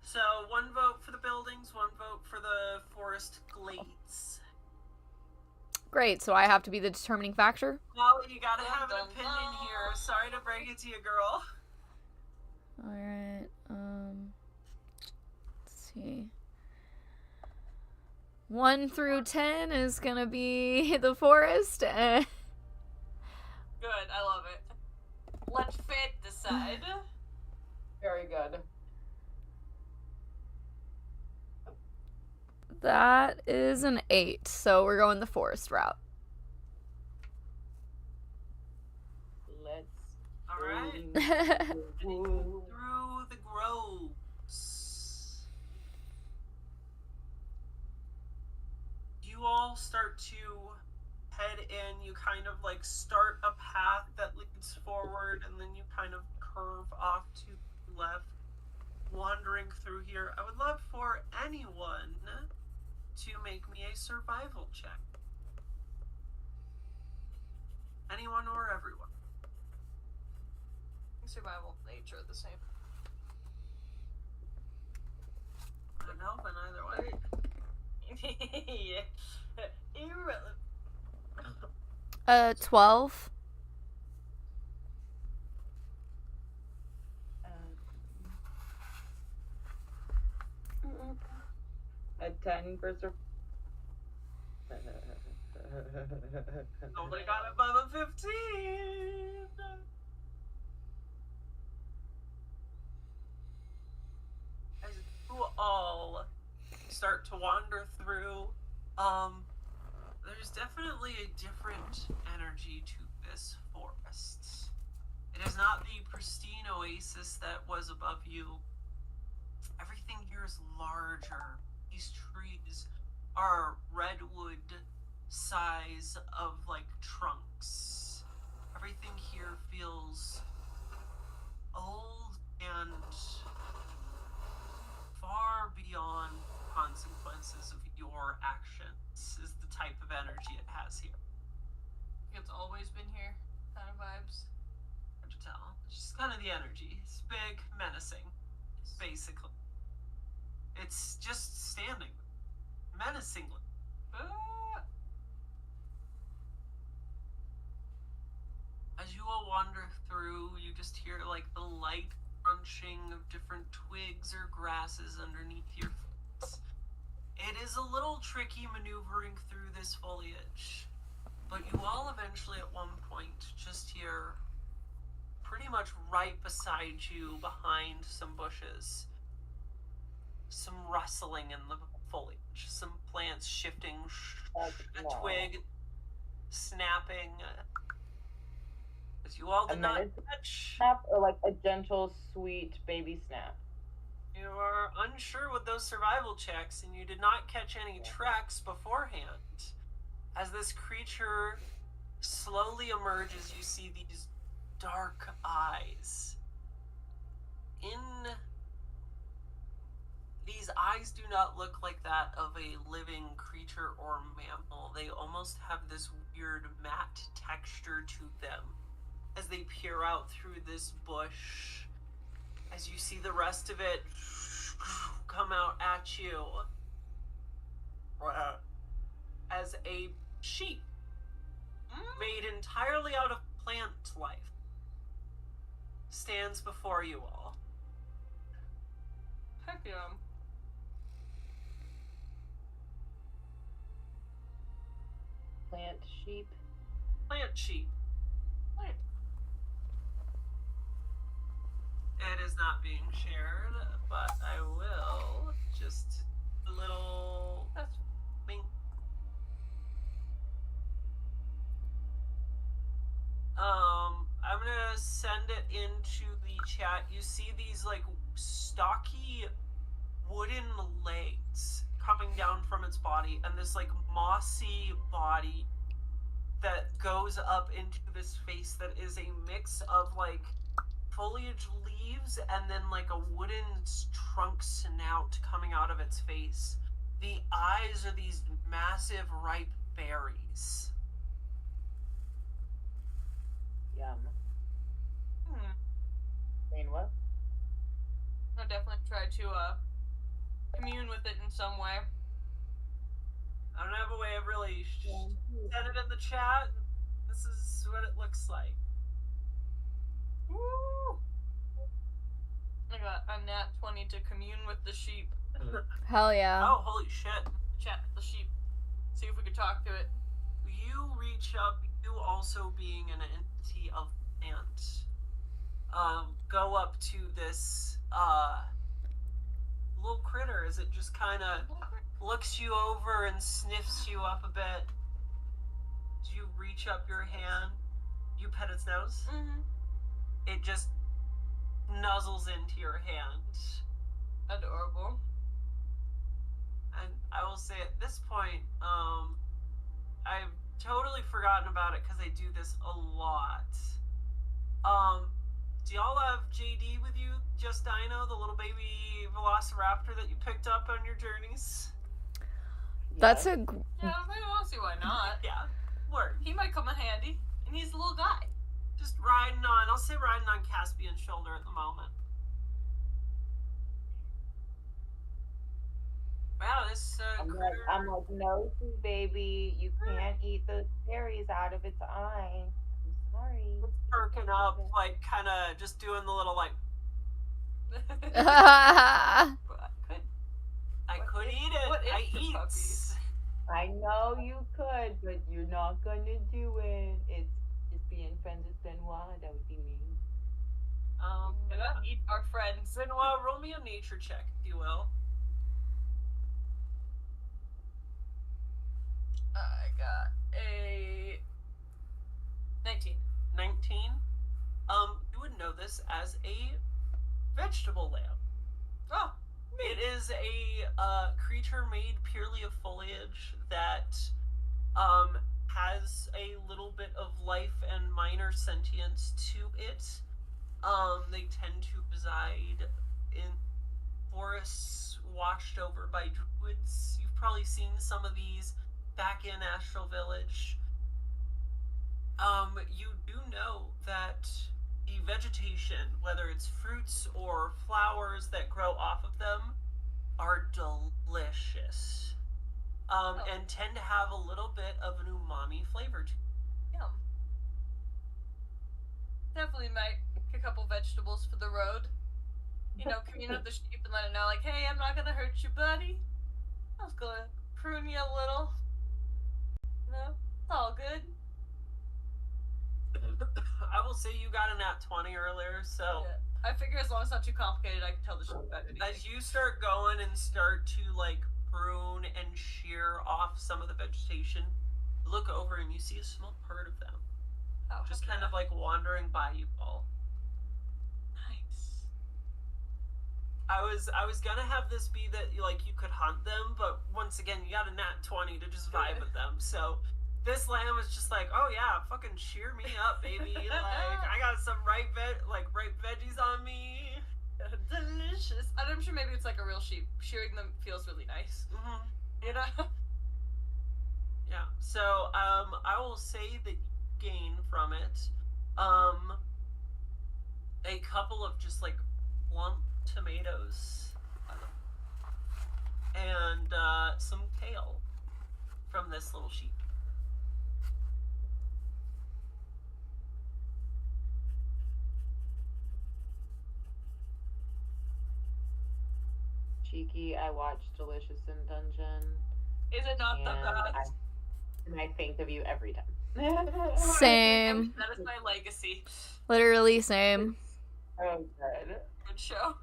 So, one vote for the buildings, one vote for the forest glades. Great, so I have to be the determining factor? Well, you gotta have an opinion here. Sorry to break it to you, girl. Alright, let's see. 1 through 10 is gonna be the forest, and Good, I love it. Let fate decide. Very good. That is an 8, so we're going the forest route. Let's Alright. go. Through the groves. You all start to head in. You kind of like start a path that leads forward, and then you kind of curve off to the left, wandering through here. I would love for anyone to make me a survival check. Anyone or everyone. Survival, nature, the same. I'm helping either way. Yeah. Irrelevant. 12. A 10 for Nobody got above a 15. As you all start to wander through, there's definitely a different energy to this forest. It is not the pristine oasis that was above you. Everything here is larger. These trees are redwood size of like trunks. Everything here feels old and far beyond consequences of your actions is the type of energy it has here. It's always been here, kind of vibes. Hard to tell. It's just kind of the energy. It's big, menacing, basically. It's just standing menacingly. As you all wander through, you just hear like the light crunching of different twigs or grasses underneath your feet. It is a little tricky maneuvering through this foliage, but you all eventually at one point just hear, pretty much right beside you behind some bushes, some rustling in the foliage, some plants shifting, a twig snapping. As you all did not catch, snap or like a gentle, sweet baby snap. you are unsure with those survival checks, and you did not catch any tracks beforehand. As this creature slowly emerges, you see these dark eyes. These eyes do not look like that of a living creature or mammal. They almost have this weird matte texture to them as they peer out through this bush. As you see the rest of it come out at you as a sheep made entirely out of plant life stands before you all. Heck yeah. Plant sheep. Plant sheep. Plant. It is not being shared, but I will just a little That's link. I'm gonna send it into the chat. You see these like stocky wooden legs coming down from its body, and this like mossy body that goes up into this face that is a mix of like foliage leaves and then like a wooden trunk snout coming out of its face. The eyes are these massive ripe berries. Yum. I mean, what? I'll definitely try to commune with it in some way. I don't have a way of really set it in the chat. This is what it looks like. Woo! I got a nat 20 to commune with the sheep. Hell yeah. Oh, holy shit. Chat with the sheep. See if we could talk to it. you reach up, you also being an entity of plant, go up to this little critter as it just kind of looks you over and sniffs you up a bit. As you reach up your hand, you pet its nose. Mm-hmm. It just nuzzles into your hand. Adorable. And I will say at this point, I've totally forgotten about it because I do this a lot. Do y'all have JD with you? Just Dino, the little baby velociraptor that you picked up on your journeys? That's a. Yeah, I don't see why not. Yeah, word. He might come in handy, and he's a little guy. Just riding on, I'll say riding on Caspian's shoulder at the moment. Wow, this critter... I'm like, no, baby, you can't eat the berries out of its eye. I'm sorry. It's perking up, like, kind of just doing the little, like, But I could. I could eat it. What is I the eat. puppies? I know you could, but you're not gonna do it. It's just being friends with Benoit. That would be mean. Can I eat our friends? Benoit, roll me a nature check, if you will. I got a 19. 19. You would know this as a vegetable lamb. Oh, It is a creature made purely of foliage that has a little bit of life and minor sentience to it. They tend to reside in forests watched over by druids. You've probably seen some of these back in Astral Village. You do know that the vegetation, whether it's fruits or flowers that grow off of them, are delicious. And tend to have a little bit of an umami flavor to them. yum. Definitely might pick a couple vegetables for the road. You know, commune with the sheep and let it know, like, hey, I'm not gonna hurt you, buddy. I was gonna prune you a little. You know, it's all good. I will say you got a nat 20 earlier, so Yeah. I figure as long as it's not too complicated, I can tell the sheep about anything. as you start going and start to like prune and shear off some of the vegetation, you look over and you see a small herd of them Oh, just heck kind of yeah. like wandering by you all. Nice. I was gonna have this be that you could hunt them, but once again you got a nat 20 to just vibe with them, so this lamb is just like, oh yeah, fucking shear me up, baby. Like, I got some ripe veggies on me. Delicious. I'm sure maybe it's like a real sheep. Shearing them feels really nice. Mm-hmm. You know? Yeah. So, I will say that you gain from it, a couple of just like plump tomatoes, and some kale from this little sheep. Cheeky, I watched Delicious in Dungeon. Is it not the best? And I think of you every time. Same. That is my legacy. Literally same. Oh, good. Good show.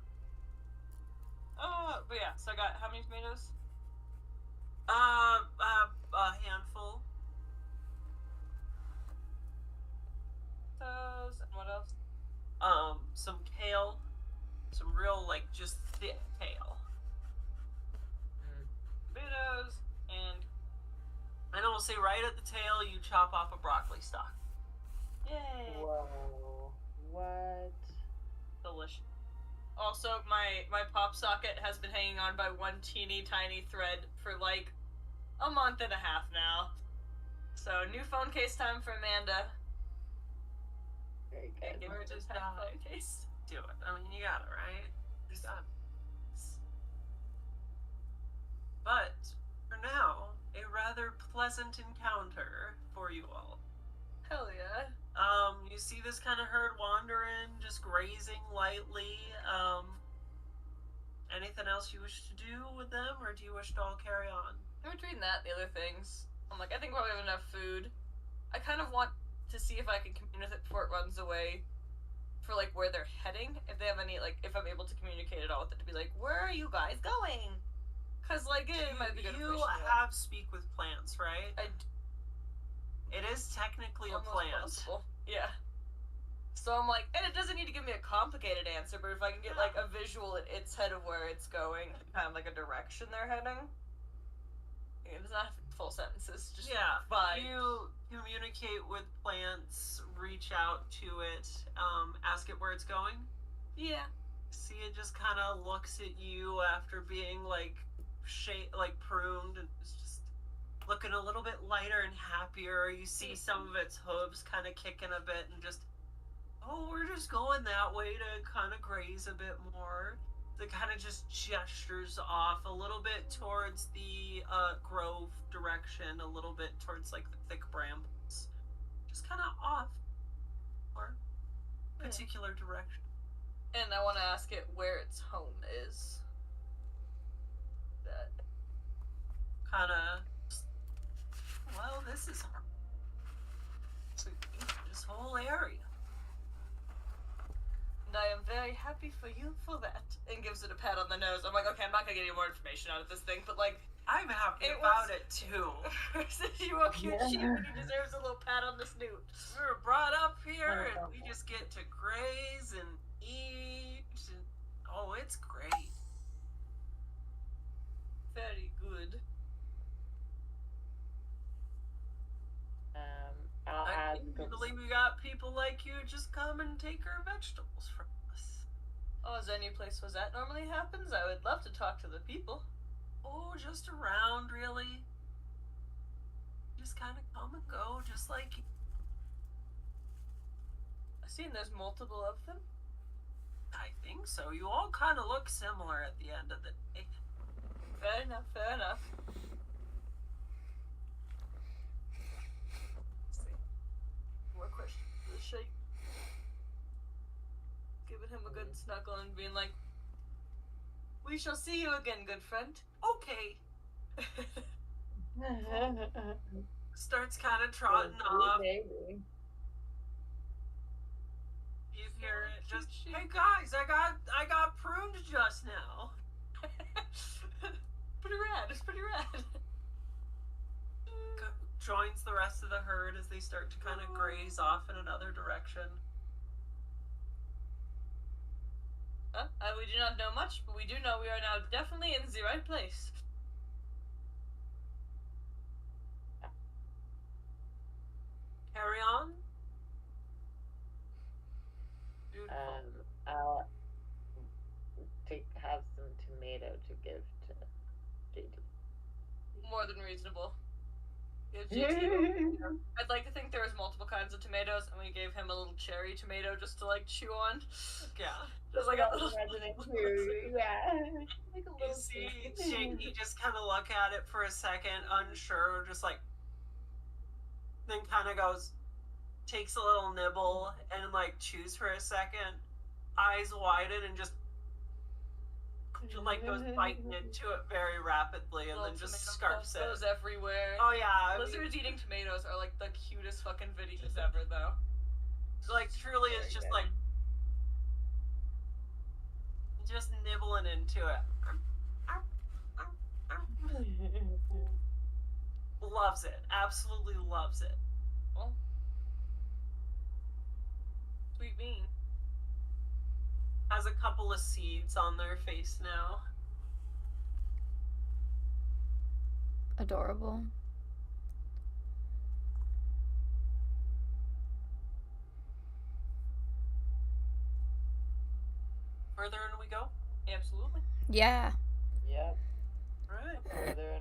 But yeah, so I got how many tomatoes? A handful. Those, and what else? Some kale, some real just thick kale. Tomatoes, and And I will say right at the tail, you chop off a broccoli stalk. yay! Whoa. What? Delicious. Also, my pop socket has been hanging on by one teeny tiny thread for like a month and a half now. So, new phone case time for Amanda. Very And good. give her just Just that phone case. Do it. I mean, you got it, right? You got it. But for now, a rather pleasant encounter for you all. Hell yeah. You see this kind of herd wandering, just grazing lightly. Anything else you wish to do with them, or do you wish to all carry on? In between that, the other things, I'm like, I think probably have enough food. I kind of want to see if I can communicate with it before it runs away for, like, where they're heading. If they have any, like, if I'm able to communicate at all with it to be like, where are you guys going? Because, like, it might be good You have speak with plants, right? It is technically a plant. Possible. Yeah. So I'm like, and it doesn't need to give me a complicated answer, but if I can get, like, a visual in its head of where it's going, kind of like a direction they're heading. It does not have full sentences, just vibe. You communicate with plants, reach out to it, ask it where it's going. Yeah. See, it just kind of looks at you after being, like, pruned, and it's just looking a little bit lighter and happier. You see some of its hooves kind of kicking a bit and just, oh, we're just going that way to kind of graze a bit more. It kind of just gestures off a little bit towards the grove direction, a little bit towards, like, the thick brambles. Just kind of off or particular direction. And I want to ask it where its home is. That kind of, well, this is this whole area. And I am very happy for you for that. And gives it a pat on the nose. I'm like, okay, I'm not gonna get any more information out of this thing, but, like, I'm happy about it too. Since you are cute sheep, and he deserves a little pat on the snoot. We were brought up here, and we just get to graze and eat. And, oh, it's great. Very good. I can't believe we got people like you just come and take our vegetables from us. Oh, is there any place where that normally happens? I would love to talk to the people. Oh, just around, really. Just kind of come and go, just like... I see there's multiple of them. I think so. You all kind of look similar at the end of the day. Fair enough, fair enough. Let's see. More questions for the sheep. Giving him a good snuggle and being like, we shall see you again, good friend. Okay. Starts kind of trotting off. Maybe. You hear it just, hey guys, I got pruned just now. Pretty rad, it's pretty rad. Joins the rest of the herd as they start to kind of graze off in another direction. We do not know much, but we do know we are now definitely in the right place. Carry on. I'll have some tomato to give to JT. More than reasonable. I'd like to think there was multiple kinds of tomatoes, and we gave him a little cherry tomato just to, like, chew on. Yeah. Just like a little... Yeah. Like a You little... see Shaky just kind of look at it for a second, unsure, just like... Then kind of goes... Takes a little nibble, and, like, chews for a second. Eyes widen, and just like goes biting into it very rapidly, and then just scarfs it. Goes everywhere. Oh yeah, Lizards eating tomatoes are like the cutest fucking videos ever, though. Like truly, it's just like just nibbling into it. Loves it, absolutely loves it. Well, sweet bean. Has a couple of seeds on their face now. Adorable. Further in we go? Absolutely. Yeah. Yep. Right. Further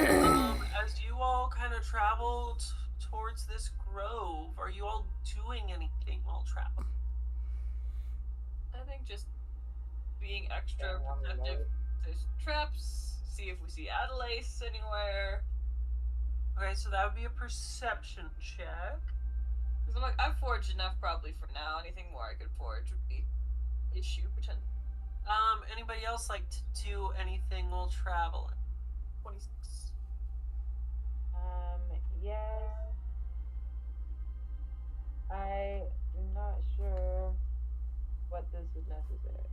As you all kind of traveled towards this grove, are you all doing anything while traveling? I think just being extra protective. There's traps. See if we see Adelace anywhere. Okay, so that would be a perception check. Because I'm like, I've forged enough probably for now. Anything more I could forge would be issue pretend. Anybody else like to do anything while traveling? 26. Yes. I'm not sure what this is necessary.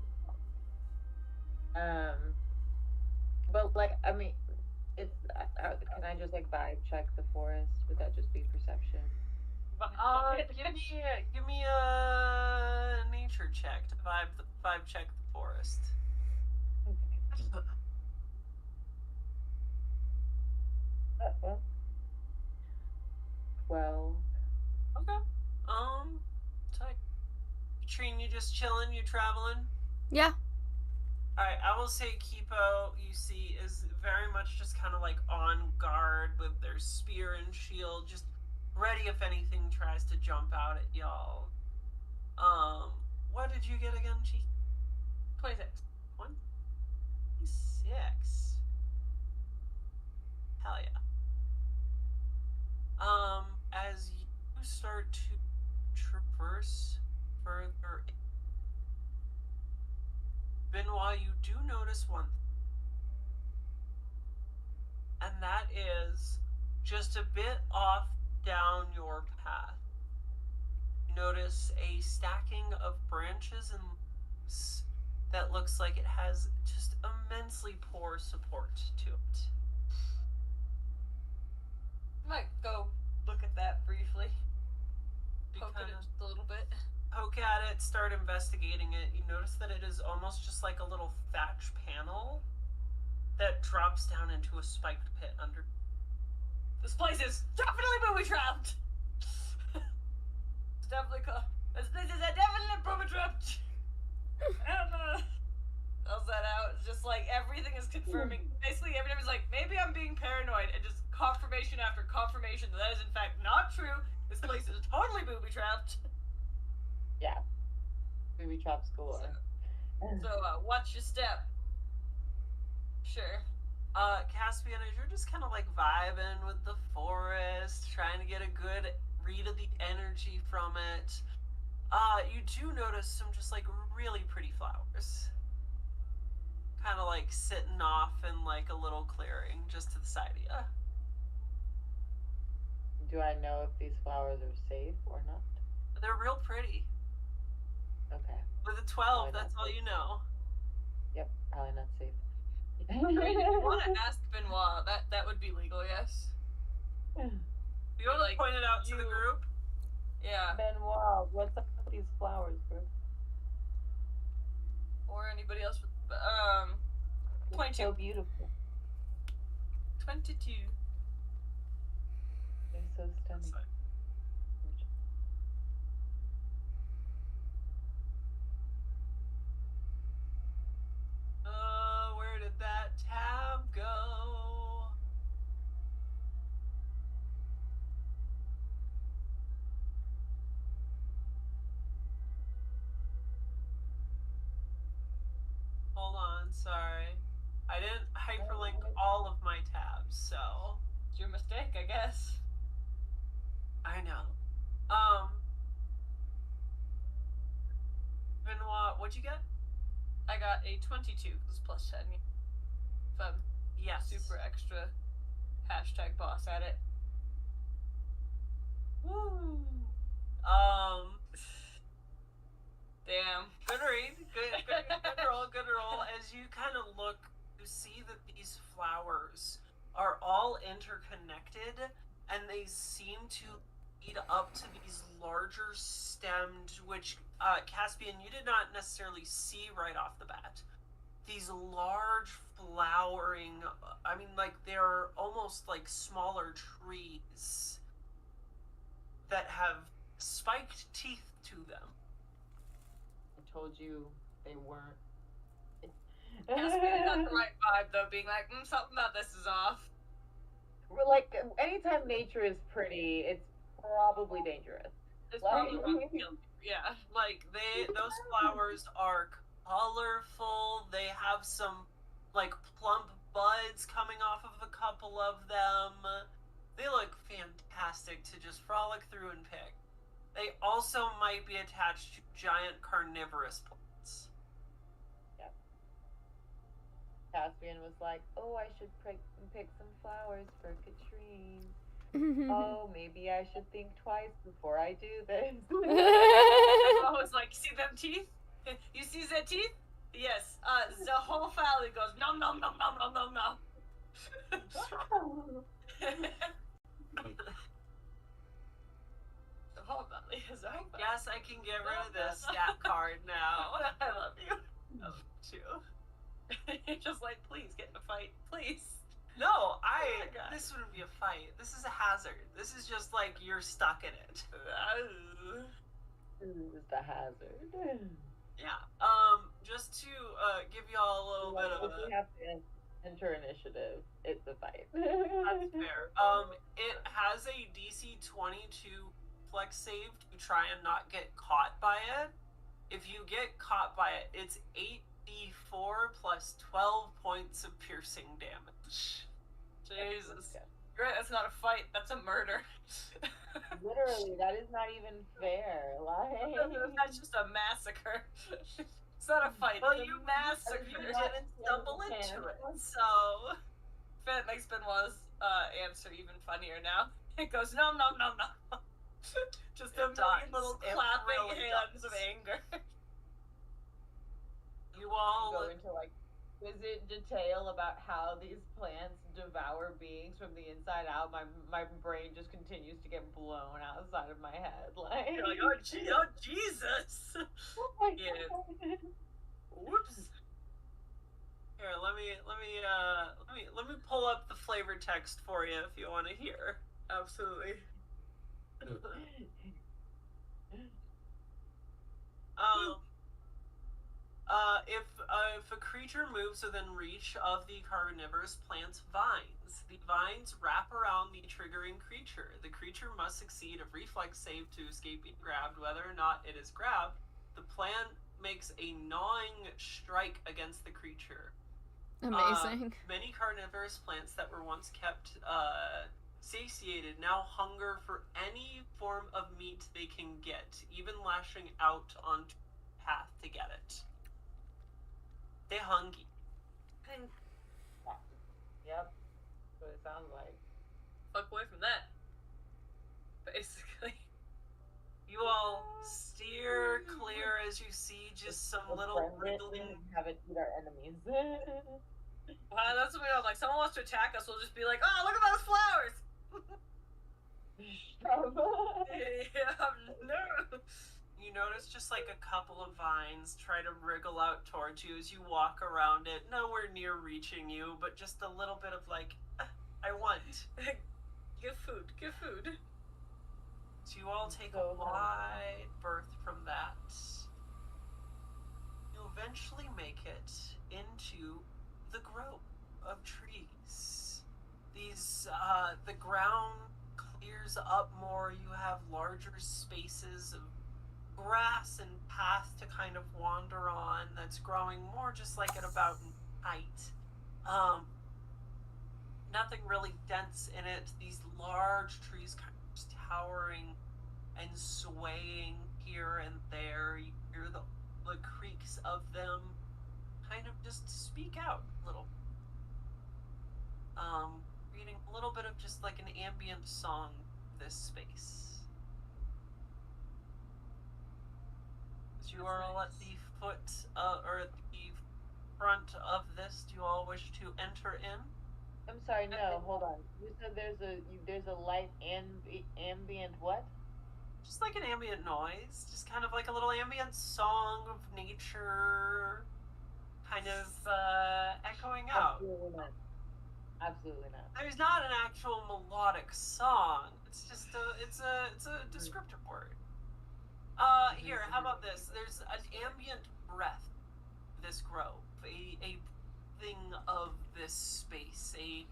Um, but like, I mean, it's. Can I just like vibe check the forest? Would that just be perception? Give me a nature check to vibe check the forest. Okay. 12. Okay. Tight. Trine, you just chilling? You traveling? Yeah. Alright, I will say Kipo, you see, is very much just kind of like on guard with their spear and shield, just ready if anything tries to jump out at y'all. What did you get again, Cheek? 26. 26. Hell yeah. As you start to traverse further, Benoit, you do notice one thing, and that is just a bit off down your path. You notice a stacking of branches and leaves that looks like it has just immensely poor support to it. Might go look at that briefly. Poke at it just a little bit. Poke at it, start investigating it. You notice that it is almost just like a little thatch panel that drops down into a spiked pit under. This place is definitely booby trapped. It's definitely this place is definitely booby trapped. Spells that out. It's just like everything is confirming. Basically, every time is like, maybe I'm being paranoid, and just confirmation after confirmation that is in fact not true. This place is totally booby trapped. Yeah. Booby trap school. So watch your step. Sure. Caspian, as you're just kind of like vibing with the forest, trying to get a good read of the energy from it, you do notice some just like really pretty flowers. Kind of like sitting off in like a little clearing just to the side of you. Do I know if these flowers are safe or not? They're real pretty. Okay. With a 12, that's all you know. Yep, probably not safe. I mean, if you want to ask Benoit, that would be legal, yes. You want to point it out to the group? Yeah. Benoit, what's up with these flowers, bro? Or anybody else with 22. So beautiful. 22. They're so stunning. Where did that tab go? Hold on, sorry. I didn't hyperlink all of my tabs, so. It's your mistake, I guess. I know. Benoit, what'd you get? I got a 22, because plus 10. If I'm Yes. super extra #boss at it. Woo! Damn. Good read. Good roll. As you kind of look, you see that these flowers are all interconnected, and they seem to lead up to these larger stemmed, which, Caspian, you did not necessarily see right off the bat. These large flowering, I mean, like, they're almost like smaller trees that have spiked teeth to them. I told you they weren't. Caspian got the right vibe, though, being like, something about this is off. We're like, anytime nature is pretty, it's probably dangerous. It's probably wrong to kill you. Yeah. Like, those flowers are colorful. They have some, like, plump buds coming off of a couple of them. They look fantastic to just frolic through and pick. They also might be attached to giant carnivorous plants. Yep. Caspian was like, "Oh, I should pick some flowers for Katrine. Oh, maybe I should think twice before I do this." I was like, see them teeth? You see the teeth? Yes. The whole family goes nom nom nom nom nom nom nom. The whole family is I over. guess I can get rid of this stat card now. I love you. I love you too. You're just like, please get in a fight, please. No, my God. this wouldn't be a fight. This is a hazard. This is just like you're stuck in it. This is the hazard. Yeah. Just to give y'all a little bit of If we have to enter initiative, it's a fight. That's fair. It has a DC 22 flex save to try and not get caught by it. If you get caught by it, it's 8d4 plus 12 points of piercing damage. Jesus. You're right, that's not a fight, that's a murder. Literally, that is not even fair. Like, that's just a massacre. It's not a fight, Well, it's you a massacre. You didn't stumble into it, so... That makes Benoit's answer even funnier now. It goes, no, no, no, no. Just a million little clapping really hands does. of anger. You all... go into like exquisite detail about how these plants devour beings from the inside out. My brain just continues to get blown outside of my head. Like, You're like, oh, Jesus. oh my Yeah. God. Whoops. Here, let me pull up the flavor text for you if you want to hear. Absolutely. If a creature moves within reach of the carnivorous plant's vines, the vines wrap around the triggering creature. The creature must succeed a reflex save to escape being grabbed. Whether or not it is grabbed, the plant makes a gnawing strike against the creature. Amazing. Many carnivorous plants that were once kept satiated now hunger for any form of meat they can get, even lashing out onto the path to get it. They hungry. Yep. That's what it sounds like. Fuck away from that. Basically. You all steer clear as you see just some little wriggling. Have it eat our enemies. Wow, that's what we are like. Someone wants to attack us, we'll just be like, oh, look at those flowers! Yeah, no. You notice just like a couple of vines try to wriggle out towards you as you walk around it, nowhere near reaching you, but just a little bit of like, I want. Give food, give food. So you all take a wide berth from that. You'll eventually make it into the grove of trees. These, the ground clears up more. You have larger spaces of grass and path to kind of wander on that's growing more just like at about height. Nothing really dense in it. These large trees kind of just towering and swaying here and there. You hear the creaks of them kind of just speak out a little. Reading a little bit of just like an ambient song of this space. As you are all at the foot, or at the front of this, do you all wish to enter in? I'm sorry, no, hold on. You said there's a light ambient what? Just like an ambient noise, just kind of like a little ambient song of nature, kind of echoing out. Absolutely not. Absolutely not. There's not an actual melodic song. It's just it's a descriptive word. Here, how about this? There's an ambient breath of this grove, a thing of this space, a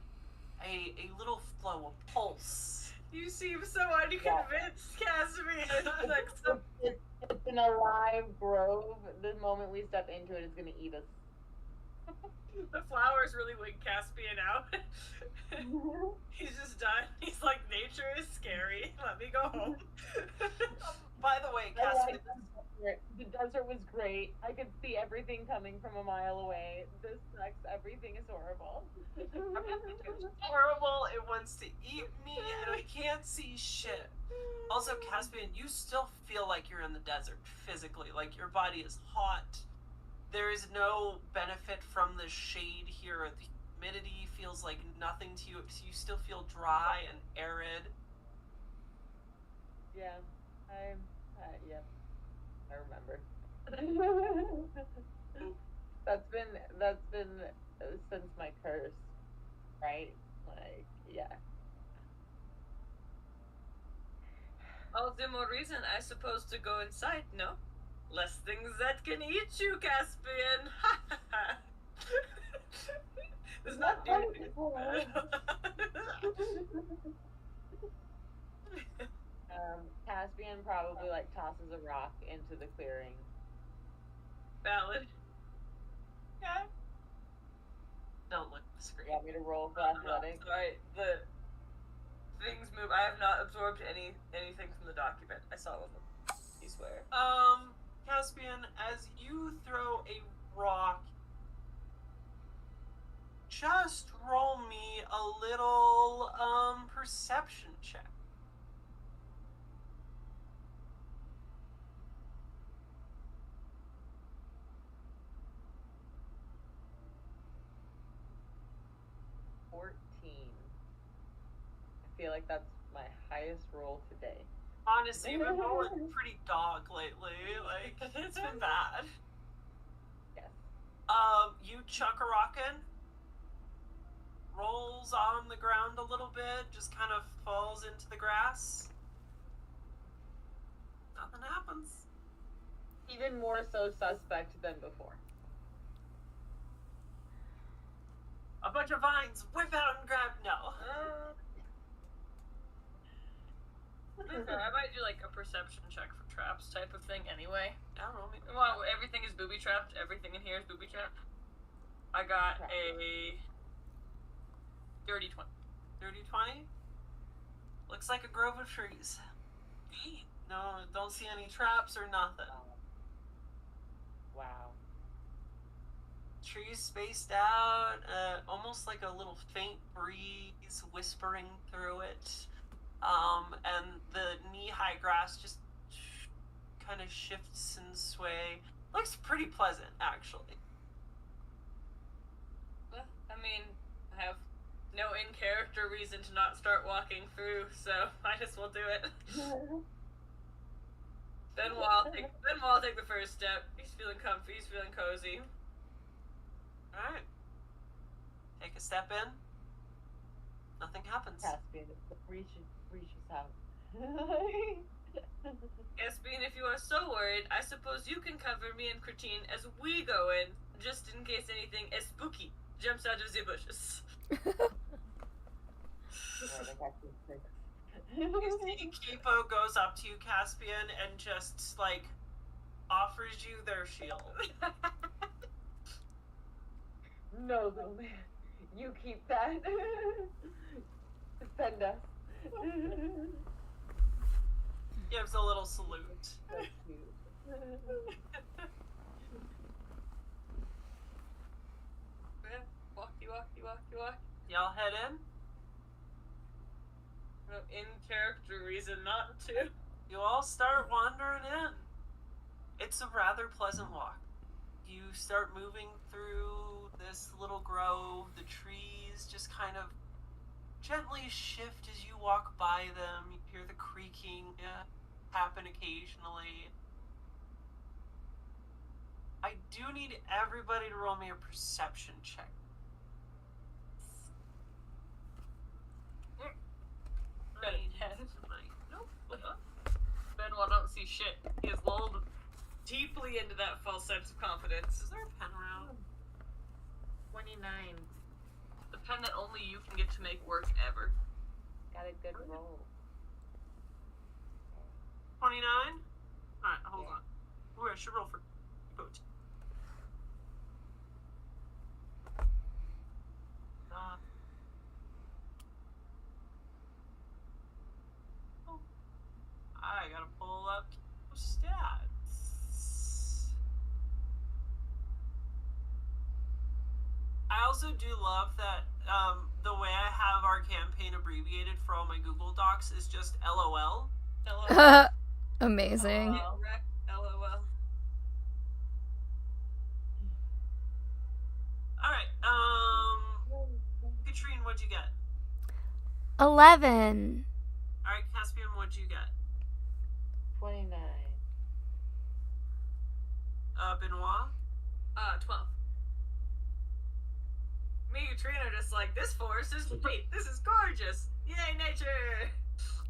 little flow, a pulse. You seem so unconvinced, Casimir. Like, It's an alive grove. The moment we step into it, it's gonna eat us. The flowers really wig Caspian out. He's just done. He's like, nature is scary. Let me go home. By the way, I Caspian, like the desert was great. I could see everything coming from a mile away. This sucks. Everything is horrible. it's horrible. It wants to eat me, and I can't see shit. Also, Caspian, you still feel like you're in the desert physically. Like your body is hot. There is no benefit from the shade here. The humidity feels like nothing to you. You still feel dry and arid. Yeah, yep, I remember. that's been since my curse, right? Like, yeah. All the more reason, I suppose, to go inside, no? Less things that can eat you, Caspian. It's not Caspian probably like tosses a rock into the clearing. Valid. Okay. Don't look at the screen. You want me to roll for athletics? Sorry, the things move. I have not absorbed anything from the document. I saw one of them. You swear. Caspian, as you throw a rock, just roll me a little perception check. I feel like that's my highest roll today. Honestly, you've been rolling pretty dog lately. Like, it's been bad. Yes. You chuck a rock in, rolls on the ground a little bit, just kind of falls into the grass. Nothing happens. Even more so suspect than before. A bunch of vines whip out and grab. No. I might do like a perception check for traps type of thing anyway. I don't know. Well, everything is booby trapped. Everything in here is booby trapped. I got a dirty 20. Dirty 20? Looks like a grove of trees. No, don't see any traps or nothing. Wow. Trees spaced out, almost like a little faint breeze whispering through it. And the knee-high grass just kind of shifts and sway. Looks pretty pleasant, actually. Well, I mean, I have no in-character reason to not start walking through, so might as well do it. Benoit will take the first step. He's feeling comfy, he's feeling cozy. Alright. Take a step in. Nothing happens. Caspian reaches out. Caspian, if you are so worried, I suppose you can cover me and Cretine as we go in, just in case anything as spooky jumps out of the bushes. You see Kipo goes up to you, Caspian, and just, like, offers you their shield. No, little man. You keep that. Defend us. Gives a little salute. That's cute. Walk. Y'all head in? No in-character reason not to. You all start wandering in. It's a rather pleasant walk. You start moving through this little grove. The trees just kind of gently shift as you walk by them. You hear the creaking happen occasionally. I do need everybody to roll me a perception check. Nope. Benoit don't see shit. He is lulled deeply into that false sense of confidence. Is there a pen around? 29. The pen that only you can get to make work ever. Got a good roll. 29? Alright, hold on. Ooh, I should roll for boot. I also do love that the way I have our campaign abbreviated for all my Google Docs is just LOL. LOL. Amazing. Wreck, LOL. Alright, Katrine, what'd you get? 11. Alright, Caspian, what'd you get? 29. Benoit? 12. Me and Katrina are just like, this forest is great. This is gorgeous. Yay, nature.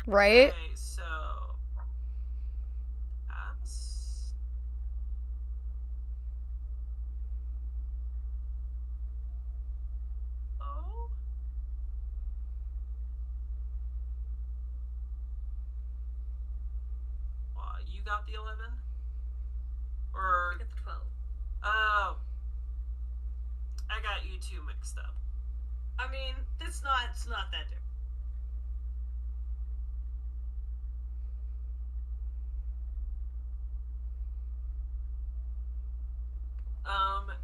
Right? Okay, so... Pass. Oh. You got the 11? Or... Get the 12. Oh. I got you two mixed up. I mean, it's not that different.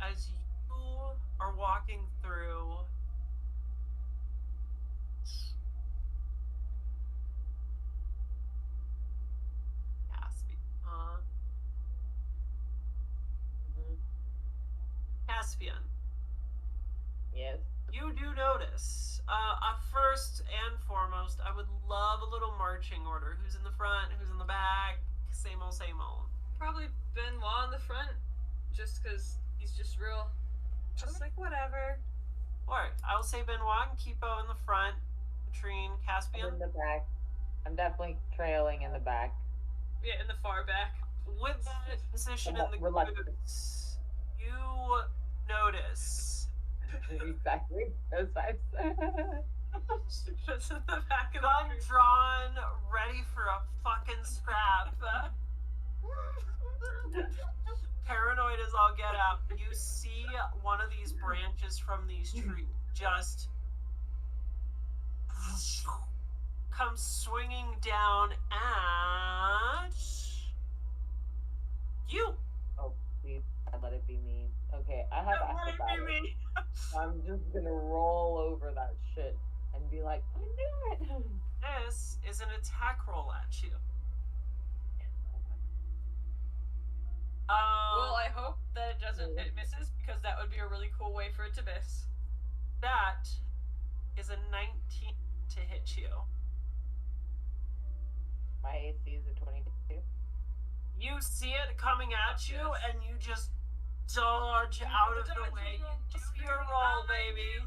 As you are walking through... Caspian. Caspian. Yes. You do notice, first and foremost, I would love a little marching order. Who's in the front? Who's in the back? Same old, same old. Probably Benoit in the front, just because he's just real, just like whatever. Alright, I'll say Benoit and Kipo in the front. Katrine, I'm Caspian. in the back. I'm definitely trailing in the back. Yeah, in the far back. With that position in the Reluctant. groups, you notice. Exactly. Those vibes. Just in the back of Gun the drawn, ready for a fucking scrap. Paranoid as all get out. You see one of these branches from these trees just comes swinging down at you. Oh, please, let it be me. Okay, I have acrobatics. I'm just gonna roll over that shit and be like, I knew it. This is an attack roll at you. Well, I hope that it misses, because that would be a really cool way for it to miss. That is a 19 to hit you. My AC is a 22. You see it coming at you, and you just dodge out of the way. Just your roll, baby.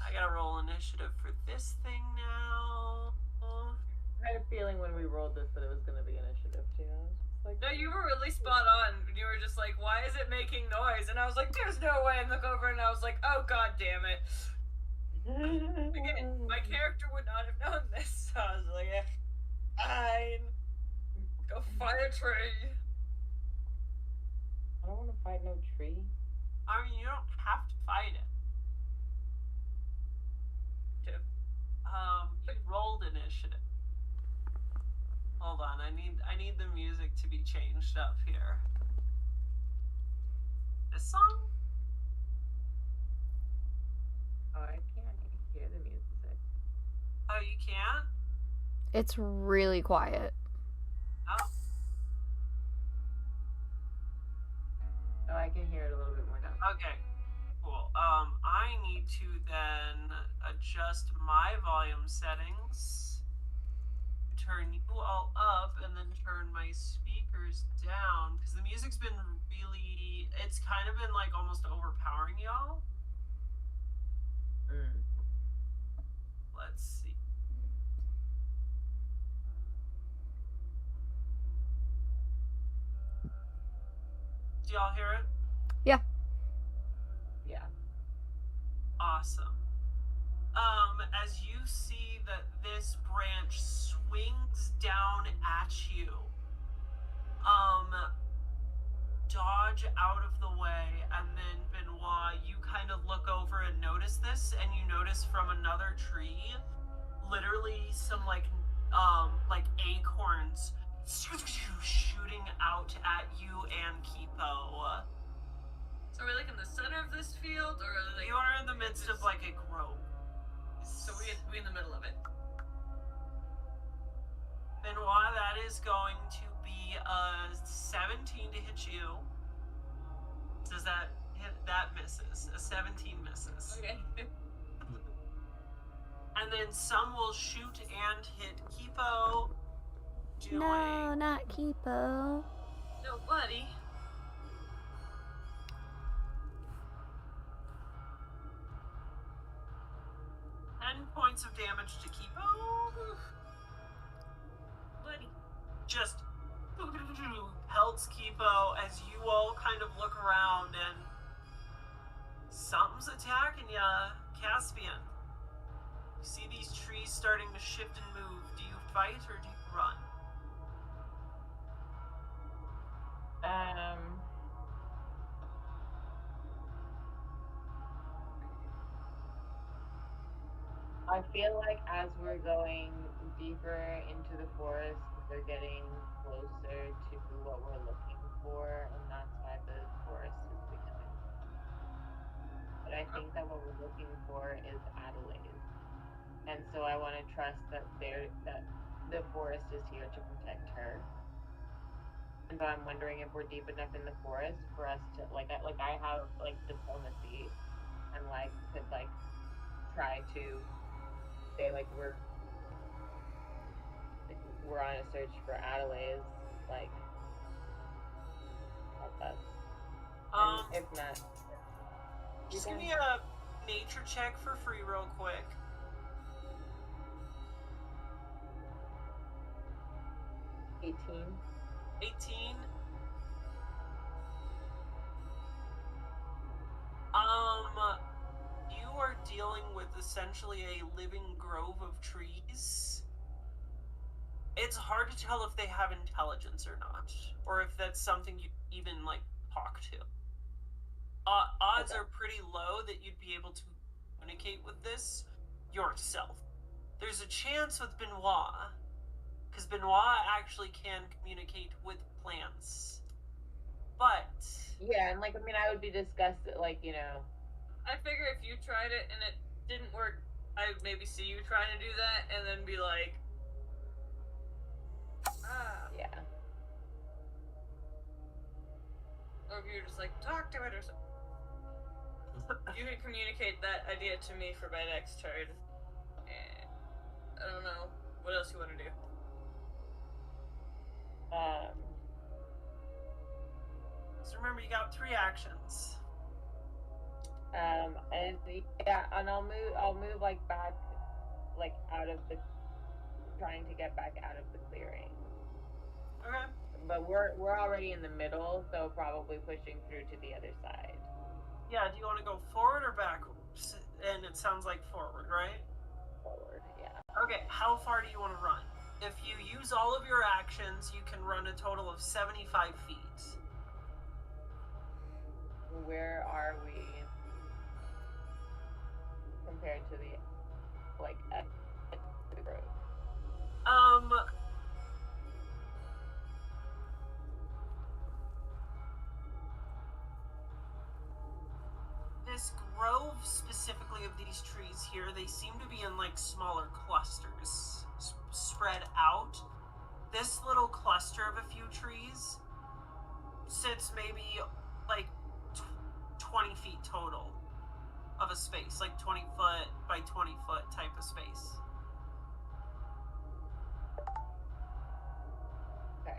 I gotta roll initiative for this thing now. I had a feeling when we rolled this that it was gonna be initiative too. I was just like, No, you were really spot on. You were just like, why is it making noise? And I was like, there's no way. And look over and I was like, oh, god damn it. Again, my character would not have known this. So I was like, yeah, fine. Go fight a tree. I don't want to fight no tree. I mean, you don't have to fight it. You rolled initiative. Hold on, I need the music to be changed up here. This song? Oh, I can't hear the music. Oh, you can't? It's really quiet. Oh. Oh, I can hear it a little bit more now. Okay. Cool. I need to then adjust my volume settings, turn you all up, and then turn my speakers down, because the music's been really, it's kind of been like almost overpowering y'all. Let's see. Do y'all hear it? Yeah. Yeah. Awesome. As you see that this branch swings down at you, dodge out of the way, and then Benoit, you kind of look over and notice this, and you notice from another tree, literally some like acorns shooting out at you and Kipo. So are we like in the center of this field, or midst of like a grove. So we have to be in the middle of it. Benoit, that is going to be a 17 to hit you. Does that hit? That misses. A 17 misses. Okay. And then some will shoot and hit Kipo. No, not Kipo. No, buddy. 10 points of damage to Kipo. Buddy. Just pelts Kipo as you all kind of look around and something's attacking ya, Caspian. You see these trees starting to shift and move. Do you fight or do you run? I feel like as we're going deeper into the forest, we're getting closer to what we're looking for, and that's why the forest is becoming. But I think that what we're looking for is Adelaide, and so I want to trust that the forest is here to protect her. And so I'm wondering if we're deep enough in the forest for us to I have like diplomacy, and like could like try to say like we're on a search for Adelaide, like help us. And if not, just give me a nature check for free real quick. 18. 18. You are dealing with essentially a living grove of trees. It's hard to tell if they have intelligence or not, or if that's something you even like talk to. Odds are pretty low that you'd be able to communicate with this yourself. There's a chance with Benoit, because Benoit actually can communicate with plants. But yeah, and like I mean, I would be disgusted, like I figure if you tried it and it didn't work, I would maybe see you trying to do that and then be like, yeah. Or if you're just like, talk to it or something. You can communicate that idea to me for my next turn. And I don't know. What else you want to do? So remember, you got 3 actions. And I'll move like back, like out of the, trying to get back out of the clearing. Okay. But we're already in the middle, so probably pushing through to the other side. Yeah, do you want to go forward or backwards? And it sounds like forward, right? Forward, yeah. Okay, how far do you want to run? If you use all of your actions, you can run a total of 75 feet. Where are we compared to the, like, at the road? This grove, specifically of these trees here, they seem to be in, like, smaller clusters, spread out. This little cluster of a few trees sits maybe, like, 20 feet total of a space, like 20 foot by 20 foot type of space. Okay.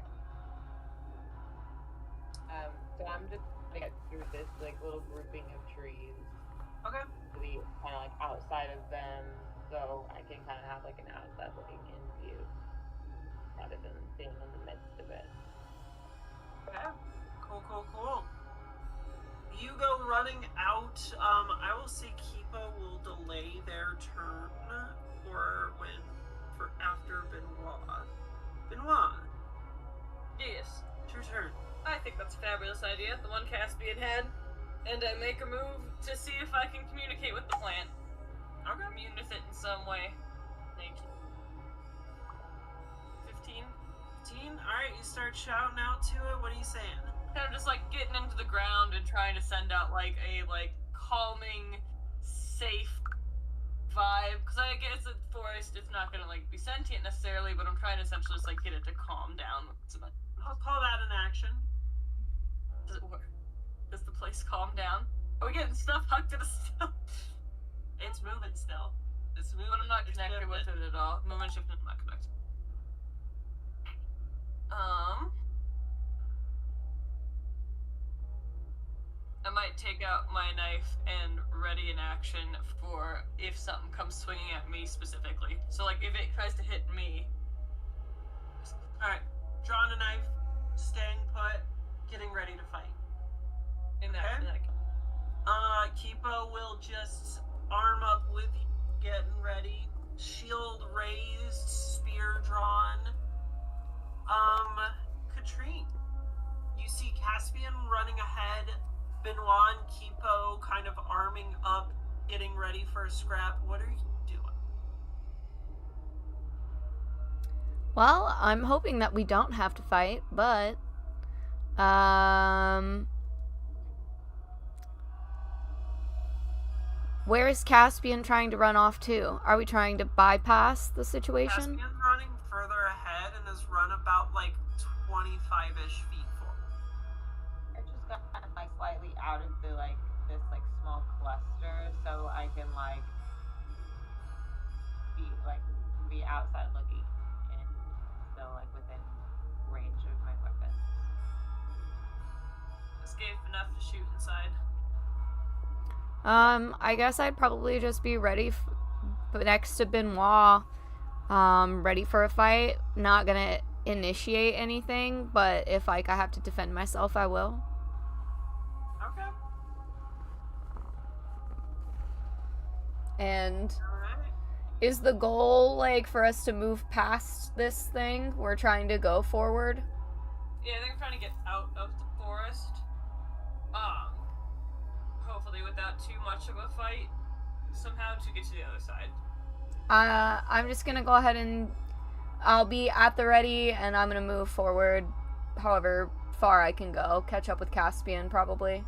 So I'm just gonna get through this like little grouping of trees. Okay. To the kind of like outside of them, so I can kind of have like an outside looking in view, rather than being in the midst of it. Okay. Cool. You go running out. I will say Kipo will delay their turn for after Benoit. Benoit, Yes. it's your turn. I think that's a fabulous idea, the one Caspian had. And I make a move to see if I can communicate with the plant. Okay. Commune with it in some way. Thank you. 15? 15. All right, you start shouting out to it. What are you saying? Kind of just like getting into the ground and trying to send out like a calming safe vibe, because I guess the forest, it's not gonna like be sentient necessarily, but I'm trying to essentially just like get it to calm down. I'll call that an action. Does it work? Does the place calm down? Are we getting stuff hucked at us still? It's moving still. It's moving. But I'm not It's connected with it at all. Movement shift, I'm not connected. I might take out my knife and ready an action for if something comes swinging at me specifically. So, like, if it tries to hit me. Alright, drawing a knife, staying put, getting ready to fight. In that. Kipo will just arm up with you, getting ready, shield raised, spear drawn. Katrine, you see Caspian running ahead, Benoit and Kipo kind of arming up, getting ready for a scrap. What are you doing? Well, I'm hoping that we don't have to fight, but where is Caspian trying to run off to? Are we trying to bypass the situation? Caspian's running further ahead and has run about like 25-ish feet forward. I just got like slightly out of the like this like small cluster, so I can like be outside looking and still like within range of my weapons. Escape enough to shoot inside. I guess I'd probably just be ready next to Benoit, ready for a fight. Not gonna initiate anything, but if like I have to defend myself, I will. Okay. And Alright. is the goal like for us to move past this thing? We're trying to go forward. Yeah, I think I'm trying to get out of the forest. Hopefully without too much of a fight, somehow to get to the other side. I'm just gonna go ahead and I'll be at the ready, and I'm gonna move forward however far I can go. Catch up with Caspian, probably.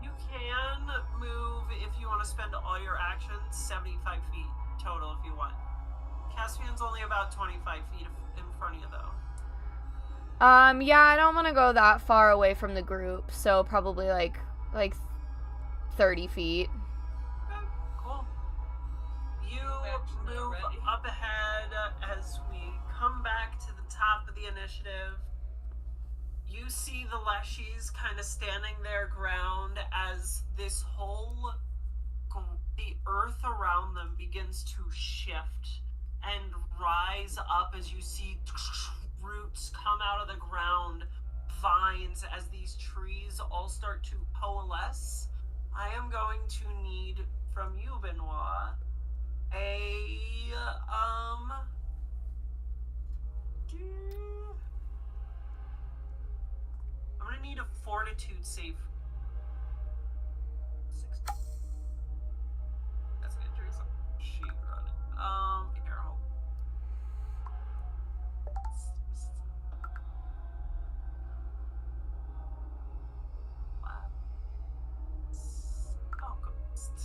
You can move, if you want to spend all your actions, 75 feet total if you want. Caspian's only about 25 feet in front of you, though. Yeah, I don't want to go that far away from the group, so probably like 30 feet. Okay, cool. You move up ahead as we come back to the top of the initiative. You see the Leshies kind of standing their ground as this whole, the earth around them begins to shift and rise up as you see roots come out of the ground, vines, as these trees all start to coalesce. I am going to need from you, Benoit, I'm gonna need a fortitude save. 60. That's gonna do some sheet running. Here, hold. Alchemist.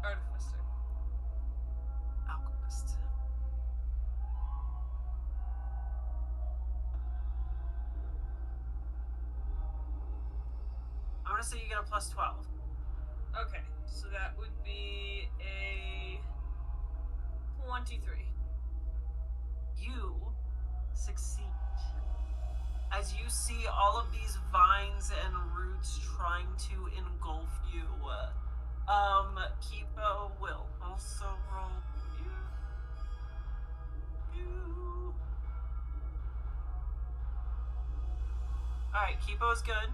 Artificer. Alchemist. I'm gonna say you get a plus 12. Okay, so that would be a 23. You succeed. As you see all of these vines and roots trying to engulf you, Kipo will also roll you. Alright, Kipo's good.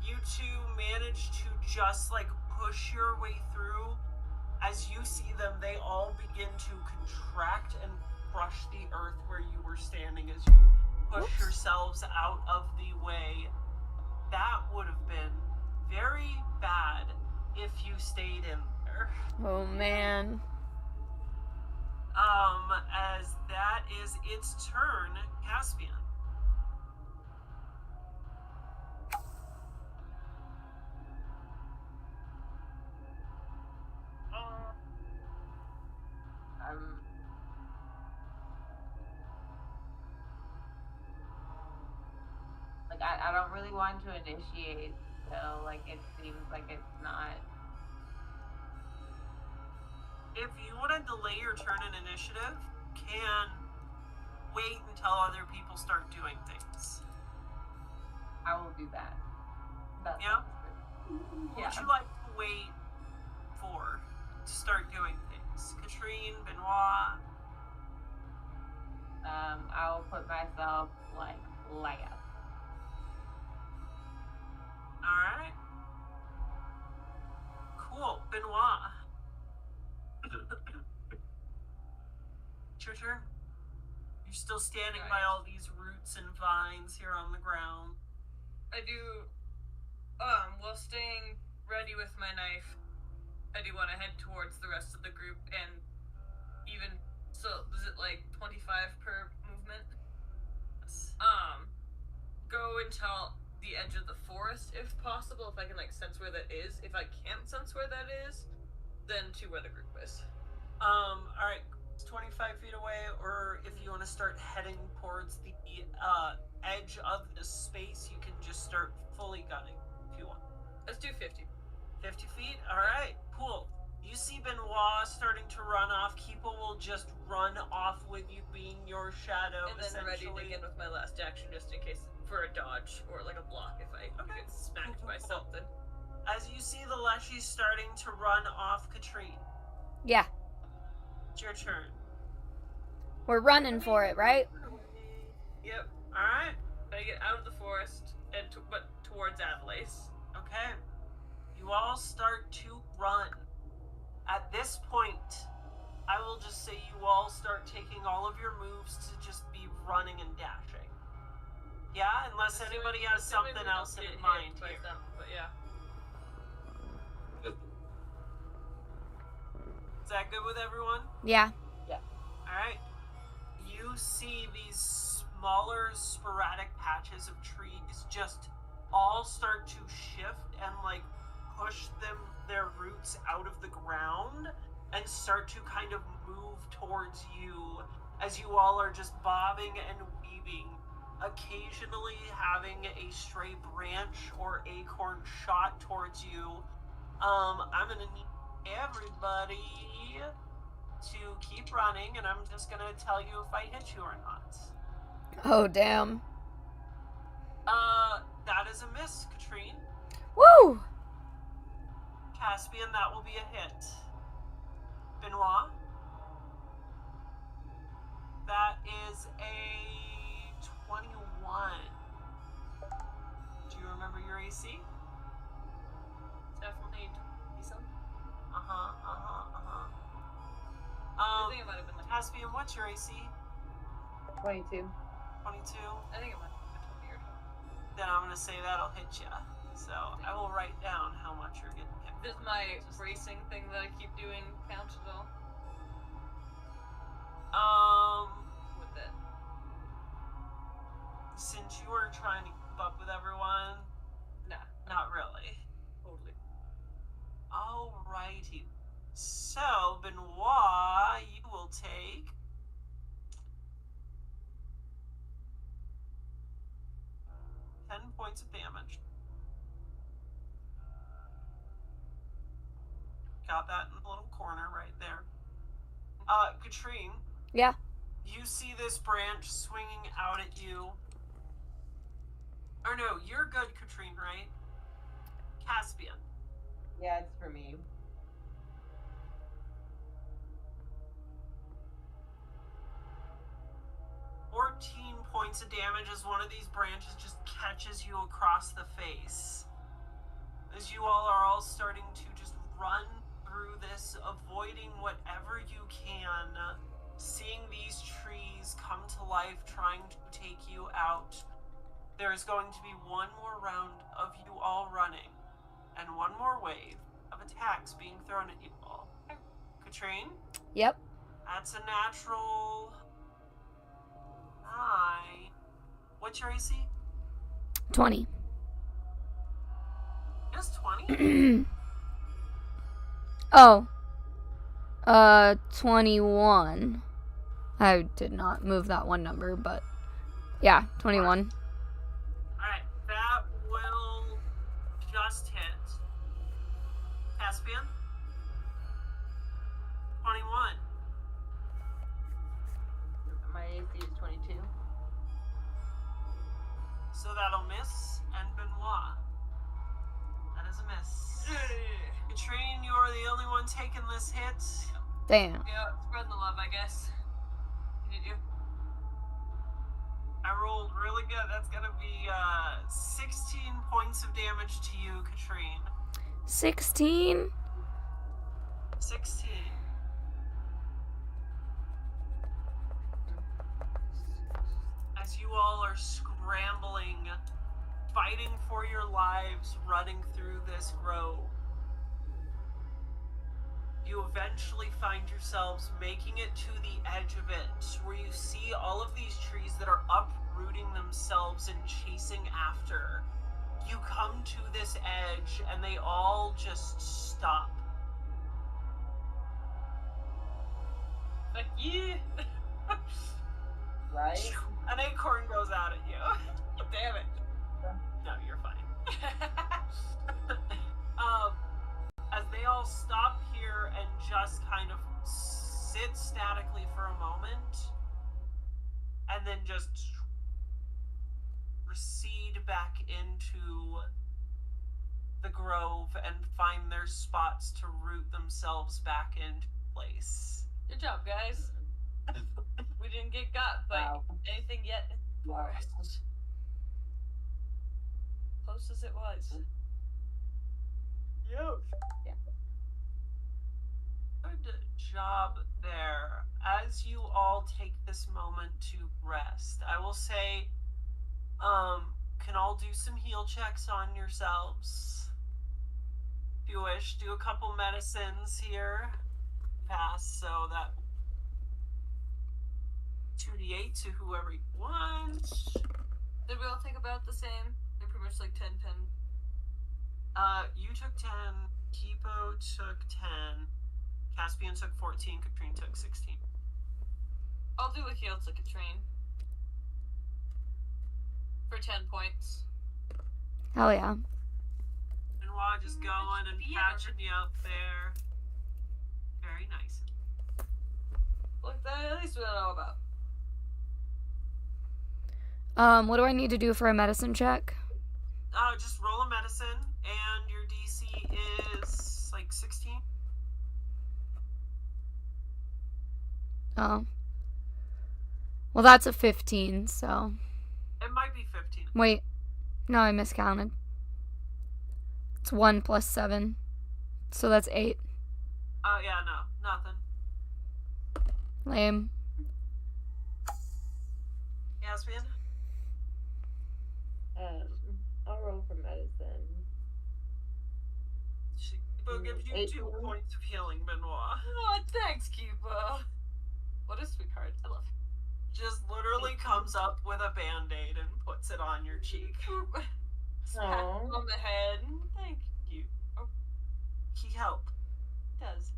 You two manage to just like push your way through. As you see them, they all begin to contract and crush the earth where you were standing as you push yourselves out of the way. That would have been very bad if you stayed in there. Oh man. As that is its turn, Caspian. don't really want to initiate, so, like, it seems like it's not... If you want to delay your turn in initiative, can wait until other people start doing things. I will do that. That Yeah? sounds good. What Yeah. would you like to wait for to start doing things? Katrine, Benoit? I'll put myself, like, last. Alright. Cool. Benoit. It's your turn. You're still standing by Right. all these roots and vines here on the ground. I do, while staying ready with my knife, I do want to head towards the rest of the group and even, so, is it like 25 per movement? Go until the edge of the forest if possible, if I can, like, sense where that is. If I can't sense where that is, then to where the group is. Alright, it's 25 feet away, or if you want to start heading towards the edge of the space, you can just start fully gunning if you want. Let's do 50. 50 feet? Alright, cool. You see Benoit starting to run off. Keepo will just run off with you, being your shadow, And then ready to begin with my last action just in case for a dodge or like a block if I get smacked by something. As you see the Leshy starting to run off Katrine, Yeah. it's your turn. We're running for it, right? Yep. Alright, I get out of the forest and but towards Adelaide. okay. You all start to run. At this point, I will just say you all start taking all of your moves to just be running and dashing. Yeah, unless anybody has something else in mind here. But yeah. Is that good with everyone? Yeah. Alright. You see these smaller, sporadic patches of trees just all start to shift and, like, push their roots out of the ground and start to kind of move towards you as you all are just bobbing and weaving, occasionally having a stray branch or acorn shot towards you. I'm gonna need everybody to keep running, and I'm just gonna tell you if I hit you or not. Oh, damn. That is a miss, Katrine. Woo! Caspian, that will be a hit. Benoit? That is a 21. Do you remember your AC? Definitely decent. I think it might have been like Caspian, what's your AC? 22. 22? I think it might have been weird. Then I'm gonna say that'll hit you. So I will write down how much you're getting hit. Does my bracing thing that I keep doing count at all? With it. Since you are trying to keep up with everyone, Nah. not really. Totally. Alrighty. So, Benoit, you will take 10 points of damage. Got that in the little corner right there. Katrine. Yeah. You see this branch swinging out at you. Or no, you're good, Katrine, right? Caspian. Yeah, it's for me. Points of damage as one of these branches just catches you across the face. As you all starting to just run through this, avoiding whatever you can, seeing these trees come to life, trying to take you out. There is going to be one more round of you all running, and one more wave of attacks being thrown at you all. Katrine? Yep. That's a natural 9. What's your AC? 20. Just 20? Oh. 21. I did not move that one number, but yeah, 21. Alright, that last hit. Caspian? 21. My AC is 22. So that'll miss, and Benoit. That is a miss. Katrine, you are the only one taking this hit. Damn. Yeah, spreading the love, I guess. Can you do? I rolled really good. That's gonna be 16 points of damage to you, Katrine. 16? 16. As you all are scrambling, fighting for your lives, running through this grove, you eventually find yourselves making it to the edge of it, where you see all of these trees that are uprooting themselves and chasing after. You come to this edge, and they all just stop. Fuck you! Right? An acorn goes out at you. Damn it! No, you're fine. As they all stop here and just kind of sit statically for a moment, and then just recede back into the grove and find their spots to root themselves back into place. Good job, guys. We didn't get got, but Wow. anything yet in the forest. Close as it was. Yep. Yeah. Good job there. As you all take this moment to rest, I will say, can all do some heal checks on yourselves. If you wish, do a couple medicines here. Pass, so that 2d8 to whoever you want. Did we all take about the same? They're pretty much like 10. You took 10, Kipo took 10, Caspian took 14, Katrine took 16. I'll do a heal to Katrine. For 10 points. Hell yeah. Benoit just going and patching you up there. Very nice. Look, that at least we know about. What do I need to do for a medicine check? Just roll a medicine, and your DC is like 16. Oh. Well, that's a 15, so. It might be 15. Wait. No, I miscounted. It's 1 plus 7. So that's 8. Oh, yeah, no, nothing. Lame. Caspian? I'll roll for medicine. Kipo gives you 2 18. points of healing, Benoit. Oh, thanks, Cuba. What a sweetheart. I love Just literally comes up with a band-aid and puts it on your cheek. Pat on the head. Thank you. Oh, He helped. it does.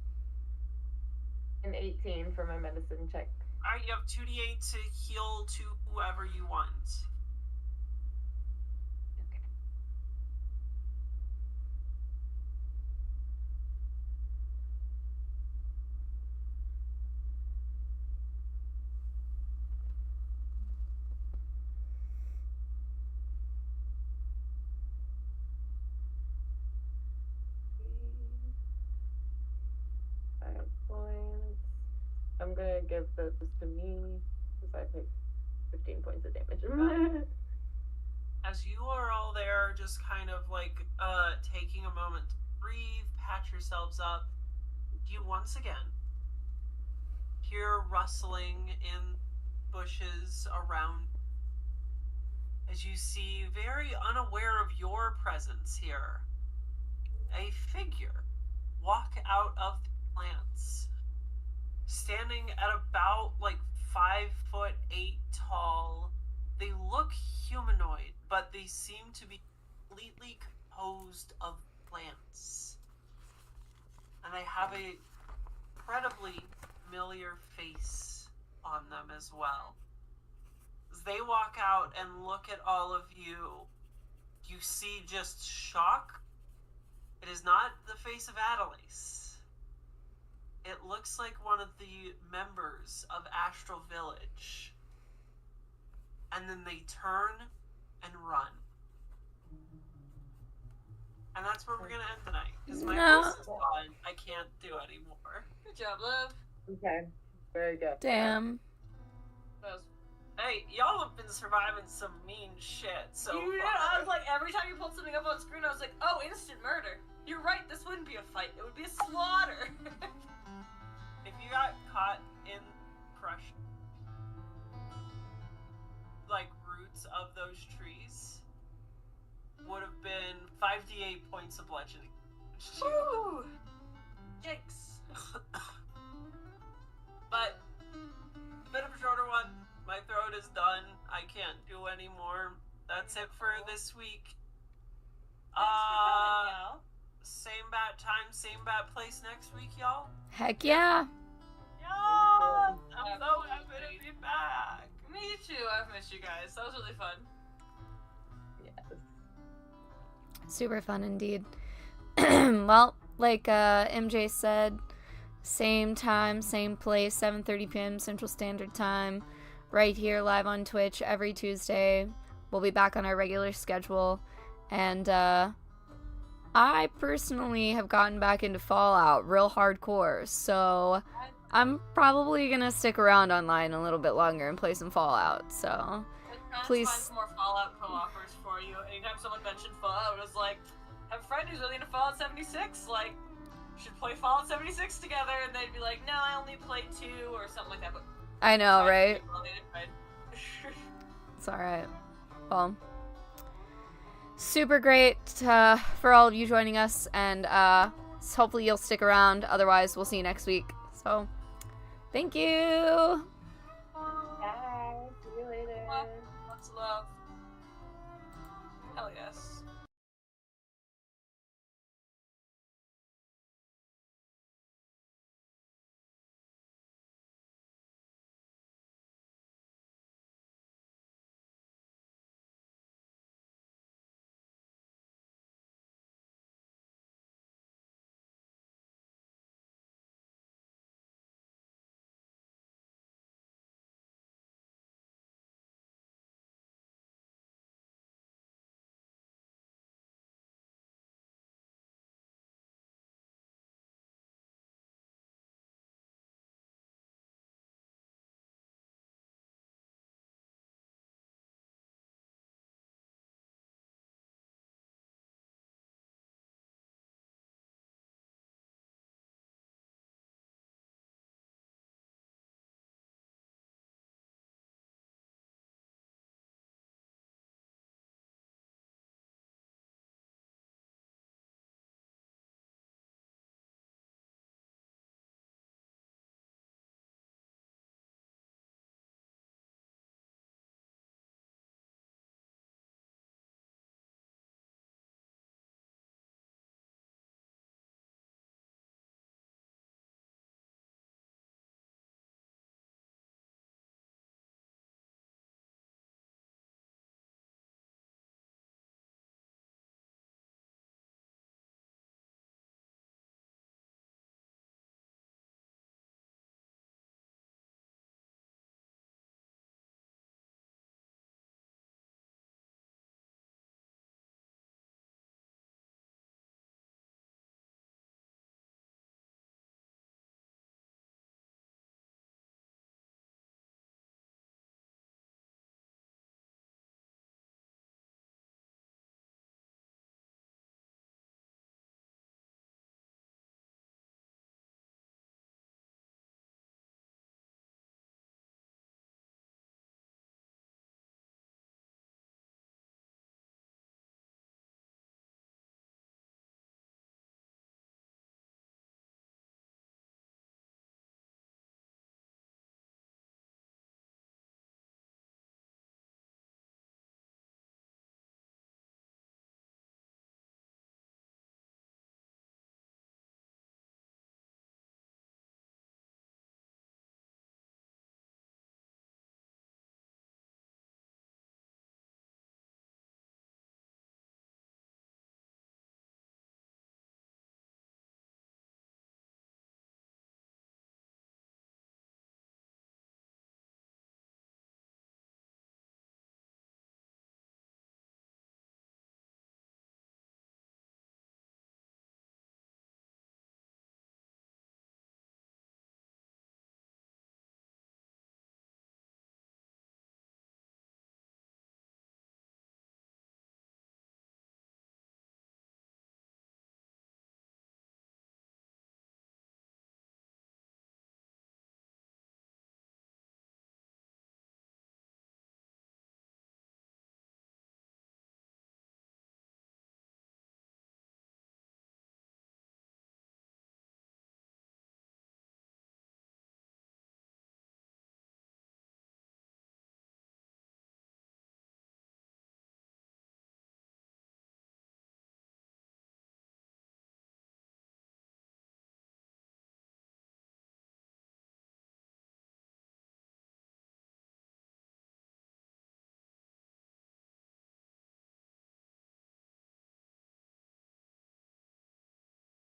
An 18 for my medicine check. Alright, you have 2d8 to heal to whoever you want. Okay. Points. I'm gonna give those to me because I take 15 points of damage. As you are all there, just kind of like taking a moment to breathe, patch yourselves up, you once again hear rustling in bushes around as you see, very unaware of your presence here, a figure walk out of the plants, standing at about like 5'8" tall. They look humanoid, but they seem to be completely composed of plants. And they have a incredibly familiar face on them as well. As they walk out and look at all of you, you see just shock It is not the face of Adelace. It looks like one of the members of Astral Village. And then they turn and run. And that's where we're gonna end tonight. Because my voice is gone. I can't do anymore. Good job, love. Okay. Very good. Damn. Hey, y'all have been surviving some mean shit so far. I was like, every time you pulled something up on screen, I was like, oh, instant murder. You're right, this wouldn't be a fight. It would be a slaughter. If you got caught in crush, like, roots of those trees, would have been 5d8 points of bludgeoning. Woo! Yikes. But, a bit of a shorter one. My throat is done. I can't do anymore. That's it for this week. Same bat time, same bat place next week, y'all. Heck yeah. Yeah, I'm so happy to be back. Me too, I've missed you guys. That was really fun. Yes. Super fun indeed. Well, like MJ said, same time, same place, 7:30 p.m. Central Standard Time, right here live on Twitch every Tuesday. We'll be back on our regular schedule. And I personally have gotten back into Fallout real hardcore, so I'm probably gonna stick around online a little bit longer and play some Fallout. So please find some more Fallout co-offers for you. Anytime someone mentioned Fallout, it was like, have a friend who's really into Fallout 76, like, should play Fallout 76 together, and they'd be like, no, I only played 2 or something like that. But I know, right? It's alright. Well, super great for all of you joining us, and hopefully you'll stick around. Otherwise, we'll see you next week. So, thank you! Bye. See you later. Lots of love. Hell yes.